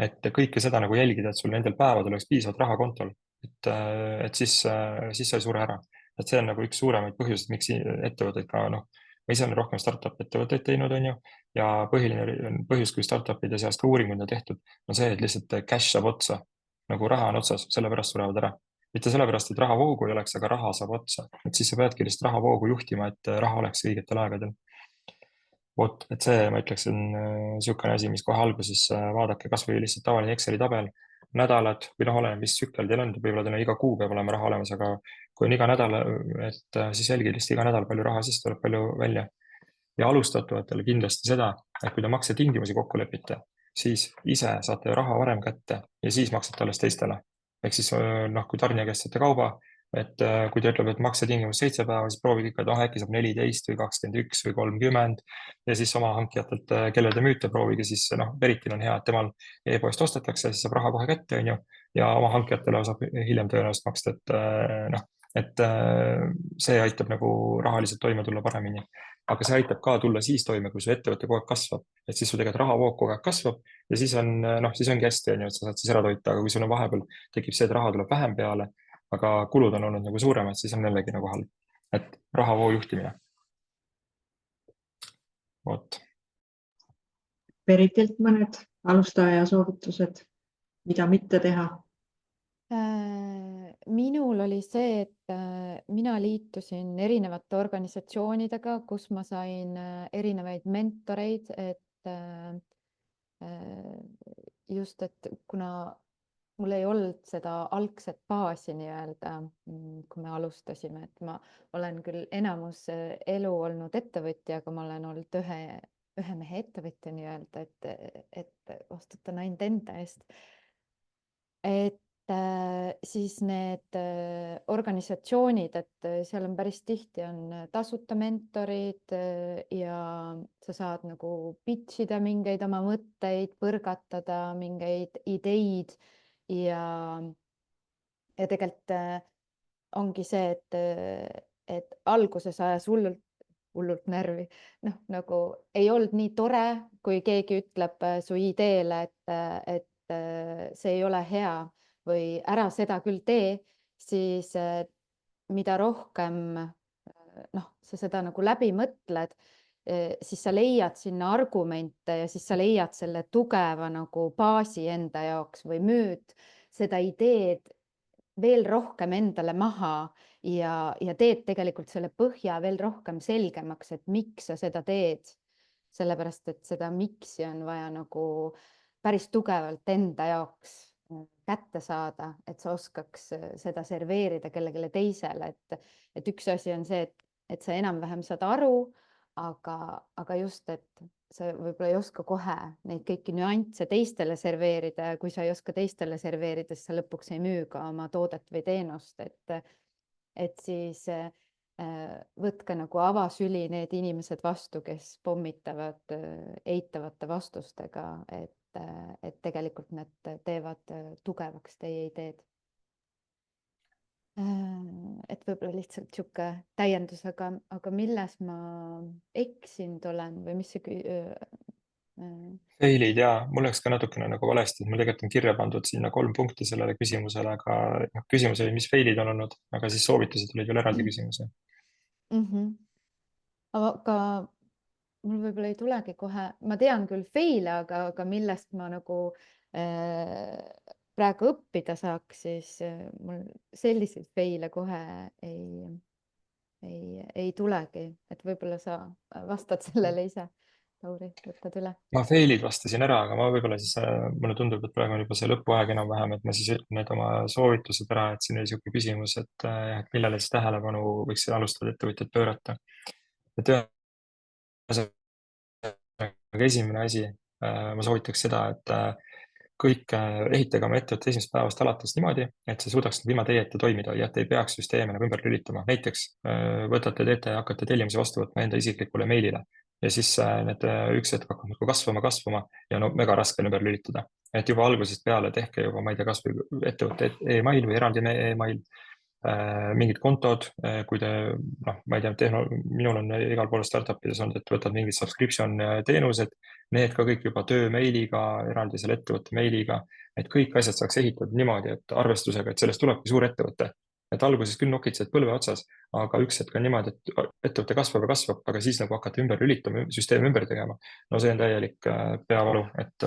et kõike seda nagu jälgida, et sul nendel päevadel oleks piisavalt raha kontol, et siis sa ei sure ära. Et see on nagu üks suuremaid põhjuseid, miks ettevõtteid ka, ma ise olen rohkem startup ettevõtteid teinud, on ju, ja põhiline põhjus, kui startupide seas ka uuringuid on tehtud, on see, et lihtsalt cash saab otsa, nagu raha on otsas, sellepärast surevad ära. Mitte sellepärast, et rahavoogu ei oleks, aga raha saab otsa, et siis sa peadki lihtsalt rahavoogu juhtima, et raha oleks õigetel aegadel. Vot, et see, ma ütleks, on niisugune asi, mis kohe alguses vaadake, kas või lihtsalt tavaline Exceli tabel, nädalad või oleneb, mis tsükkel teil on, võib-olla teil on iga kuu peab olema raha olemas, aga kui on iga nädal, et siis jälgid lihtsalt iga nädal, palju raha sisse tuleb, palju välja. Ja alustatujatele kindlasti seda, et kui te maksetingimusi kokku lepite, siis ise saate raha varem kätte ja siis maksate alles teistele. Ehk siis, kui tarnija käest saate kauba, et kui ta ütleb, et maksetingimus 7 päeva, siis proovige ikka, et äkki saab 14 või 21 või 30 ja siis oma hankijatelt, kellele te müüte, proovige siis, Veritil on hea, et temal e-poest ostetakse, siis saab raha kohe kätte, on ju, ja oma hankijatele saab hiljem tõenäoliselt maksta, et see aitab nagu rahaliselt toime tulla paremini. Aga see aitab ka tulla siis toime, kui su ettevõte kogu aeg kasvab, et siis sul tegelikult rahavoog kogu aeg kasvab ja siis ongi hästi, on ju, et sa saad siis ära toita, aga kui sul on vahepeal tekib see, et raha tuleb vähem peale, aga kulud on olnud nagu suuremad, siis on jällegi nagu halb, et rahavoo juhtimine. Vot. Veritilt mõned alustaja soovitused, mida mitte teha? Minul oli see, et mina liitusin erinevate organisatsioonidega, kus ma sain erinevaid mentoreid, et just, et kuna mul ei olnud seda algset baasi nii-öelda, kui me alustasime, et ma olen küll enamus elu olnud ettevõtja, aga ma olen olnud ühe mehe ettevõtja nii-öelda, et vastutan ainult enda eest. Et siis need organisatsioonid, et seal on päris tihti on tasuta mentorid ja sa saad nagu pitch ida mingeid oma mõtteid, põrgatada mingeid ideid ja tegelikult ongi see, et alguses ajas hullult närvi. Nagu ei olnud nii tore, kui keegi ütleb su ideele, et see ei ole hea või ära seda küll tee, siis mida rohkem sa seda nagu läbi mõtled, siis sa leiad sinna argumente ja siis sa leiad selle tugeva nagu baasi enda jaoks või müüd seda ideed veel rohkem endale maha ja teed tegelikult selle põhja veel rohkem selgemaks, et miks sa seda teed. Sellepärast, et seda miks'i on vaja nagu päris tugevalt enda jaoks kätte saada, et sa oskaks seda serveerida kellelegi teisele, et üks asi on see, et sa enam-vähem saad aru, aga just, et sa võib-olla ei oska kohe neid kõiki nüansse teistele serveerida ja kui sa ei oska teistele serveerida, siis sa lõpuks ei müü ka oma toodet või teenust, et siis võtke nagu avasüli need inimesed vastu, kes pommitavad eitavate vastustega, et tegelikult need teevad tugevaks teie ideed. Et võib-olla lihtsalt sihuke täiendus, aga milles ma eksinud olen või mis see Failid ja mul läks ka natukene nagu valesti, et mul tegelikult on kirja pandud sinna 3 punkti sellele küsimusele, aga küsimus oli, mis failid on olnud, aga siis soovitused olid veel eraldi küsimus. Aga mul võib-olla ei tulegi kohe, ma tean küll fail'e, aga millest ma nagu praegu õppida saaks, siis mul selliseid fail'e kohe ei tulegi, et võib-olla sa vastad sellele ise, Lauri, võtad üle. Ma fail'id vastasin ära, aga ma võib-olla siis, mulle tundub, et praegu on juba see lõpuaeg enam-vähem, et ma siis ütlen need oma soovitused ära, et siin oli niisugune küsimus, et millele siis tähelepanu võiks alustada ettevõtjad pöörata. Et esimene asi, ma soovitaks seda, et kõik ehitage oma ettevõtte esimesest päevast alates niimoodi, et see suudaks ilma teie ette toimida ja et ei peaks süsteeme nagu ümber lülitama. Näiteks võtate, teete ja hakkate tellimusi vastu võtma enda isiklikule meilile ja siis need üks hetk hakkab nagu kasvama ja no mega raske on ümber lülitada. Et juba algusest peale tehke juba, ma ei tea, kas või ettevõtte email või eraldi email, mingid kontod, kui te, noh, ma ei tea, minul on igal pool startup'ides olnud, et võtad mingid subscription teenused, need ka kõik juba töömeiliga, eraldi selle ettevõtte meiliga, et kõik asjad saaks ehitatud niimoodi, et arvestusega, et sellest tulebki suur ettevõte. Et alguses küll nokitsed põlve otsas, aga üks hetk on niimoodi, et ettevõte kasvab ja kasvab, aga siis nagu hakata ümber lülitama, süsteemi ümber tegema. No see on täielik peavalu, et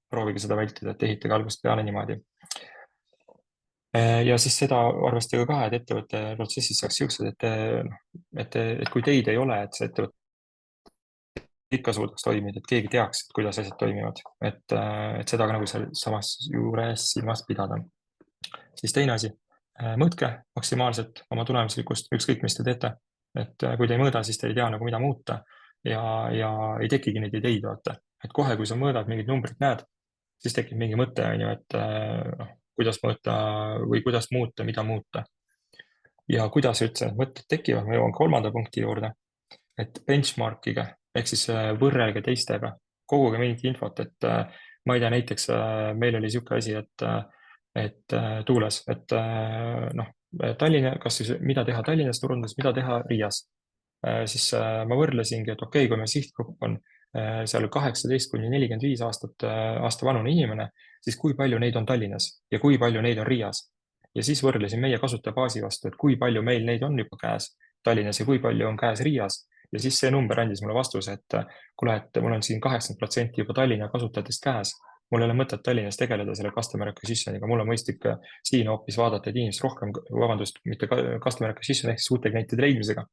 proovige seda vältida, et ehitage algusest peale niimoodi. Ja siis seda arvestage ka, et ettevõtte protsessid saaks siuksed, et kui teid ei ole, et see ettevõte ikka suudaks toimida, et keegi teaks, et kuidas asjad toimivad, et seda ka nagu seal samas juures silmas pidada. Siis teine asi, mõõtke maksimaalselt oma tulemuslikkust, ükskõik mis te teete. Et kui te ei mõõda, siis te ei tea nagu mida muuta ja ei tekigi neid ideid, vaata. Et kohe, kui sa mõõdad mingid numbrid näed, siis tekib mingi mõte, et kuidas mõõta või kuidas muuta, mida muuta. Ja kuidas üldse need mõtted tekivad, ma jõuan 3. punkti juurde, et benchmarkige, ehk siis võrrelge teistega, koguge mingit infot, et ma ei tea, näiteks meil oli niisugune asi, et Tuules, et noh, Tallinna, kas siis mida teha Tallinnas turundus, mida teha Riias. Siis ma võrdlesingi, et okei, kui me sihtgrupp on seal 18 kuni 45 aasta vanune inimene, siis kui palju neid on Tallinnas ja kui palju neid on Riias. Ja siis võrdlesin meie kasutajabaasi vastu, et kui palju meil neid on juba käes Tallinnas ja kui palju on käes Riias. Ja siis see number andis mulle vastuse, et kuule, et mul on siin 80% juba Tallinna kasutajatest käes. Mul ei ole mõtet Tallinnas tegeleda selle customer acquisitioniga, mul on mõistlik siin hoopis vaadata, et inimesed rohkem, vabandust, mitte customer acquisition ehk siis uute klientide leidmisega.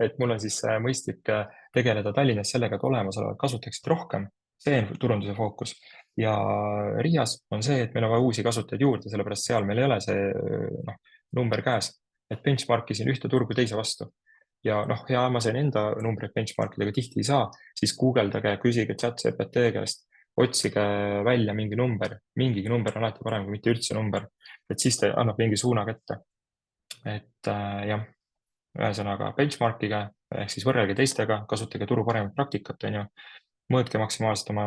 Et mul on siis mõistlik tegeleda Tallinnas sellega, et olemasolevad kasutaksid rohkem. See on turunduse fookus. Ja Riias on see, et meil on vaja uusi kasutajaid juurde, sellepärast seal meil ei ole see number käes. Et benchmarkisin ühte turgu teise vastu. Ja hea, ma sain enda numbreid benchmarkidega tihti ei saa, siis guugeldage, küsige ChatGPT käest, otsige välja mingi number on alati parem kui mitte üldse number, et siis ta annab mingi suuna kätte. Et jah, ühesõnaga benchmarkige, ehk siis võrrelge teistega, kasutage turu paremat praktikat, mõõtke maksimaalselt oma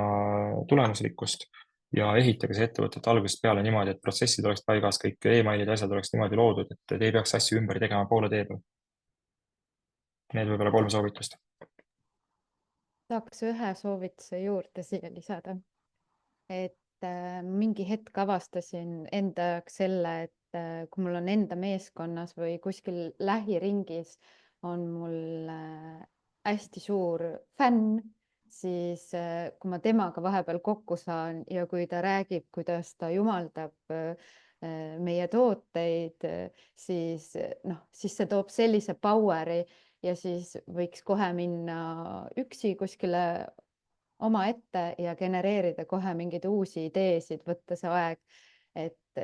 tulemuslikkust ja ehitage see ettevõtet algusest peale niimoodi, et protsessid oleks paigas, kõik emailid ja asjad oleks niimoodi loodud, et te ei peaks asju ümber tegema poole tee peal. Need võib-olla 3 soovitust. Saaks ühe soovituse juurde siia lisada. Et mingi hetk avastasin enda jaoks selle, et kui mul on enda meeskonnas või kuskil lähiringis on mul hästi suur fänn, siis kui ma temaga vahepeal kokku saan ja kui ta räägib, kuidas ta jumaldab meie tooteid, siis see toob sellise power'i ja siis võiks kohe minna üksi kuskile omaette ja genereerida kohe mingeid uusi ideesid, võtta see aeg, et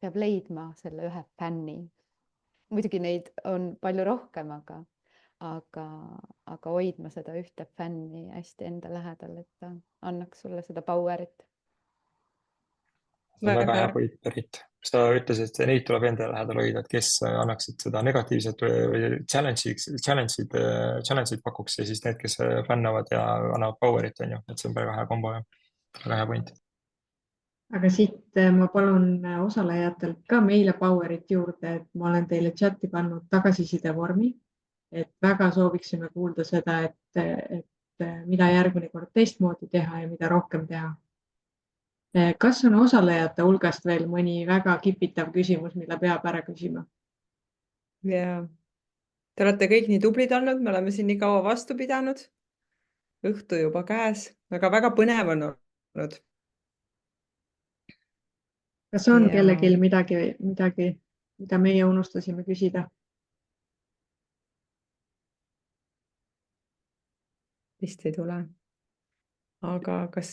peab leidma selle ühe fänni. Muidugi neid on palju rohkem, aga hoidma seda ühte fänni hästi enda lähedal, et ta annaks sulle seda power'it. See on väga Väga hea hea. point, Berit. Sa ütlesid, et neid tuleb enda lähedal hoida, et kes annaksid seda negatiivset või challenge'id pakuks ja siis need, kes fännavad ja annavad power'it, on ju, et see on väga hea kombo. Väga hea point. aga siit ma palun osalejatelt ka meile power'it juurde, et ma olen teile chati pannud tagasiside vormi, et väga sooviksime kuulda seda, et mida järgmine kord teistmoodi teha ja mida rohkem teha. Kas on osalejate hulgast veel mõni väga kipitav küsimus, mille peab ära küsima? Ja te olete kõik nii tublid olnud, me oleme siin nii kaua vastu pidanud. Õhtu juba käes, aga väga põnev on olnud. Kas on Ja- kellelgi midagi, mida meie unustasime küsida? Vist ei tule. Aga kas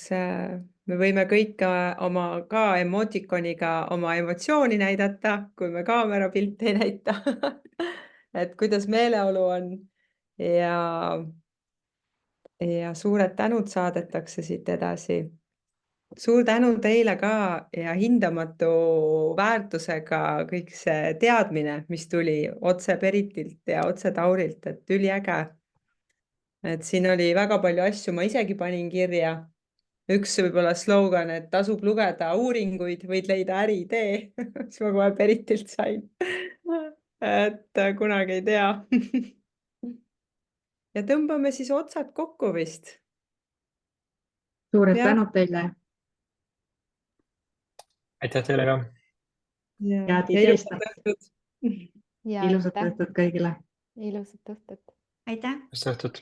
me võime kõik oma ka emotikoniga oma emotsiooni näidata, kui me kaamera pilti ei näita? Et kuidas meeleolu on ja suured tänud saadetakse siit edasi. Suur tänu teile ka ja hindamatu väärtusega kõik see teadmine, mis tuli otse Beritilt ja otse Taurilt, et üliäge. Et siin oli väga palju asju, ma isegi panin kirja. Üks võib-olla slogan, et tasub lugeda uuringuid, võid leida äriidee, mis ma kohe Beritilt sain. Et kunagi ei tea. Ja tõmbame siis otsad kokku vist. Suured Jah. tänud teile. Aitäh teile ka. Head Ja ideest. ilusat õhtut. Ja Ilusat aitäh. õhtut kõigile. Ilusat õhtut. Aitäh! Hästi õhtut.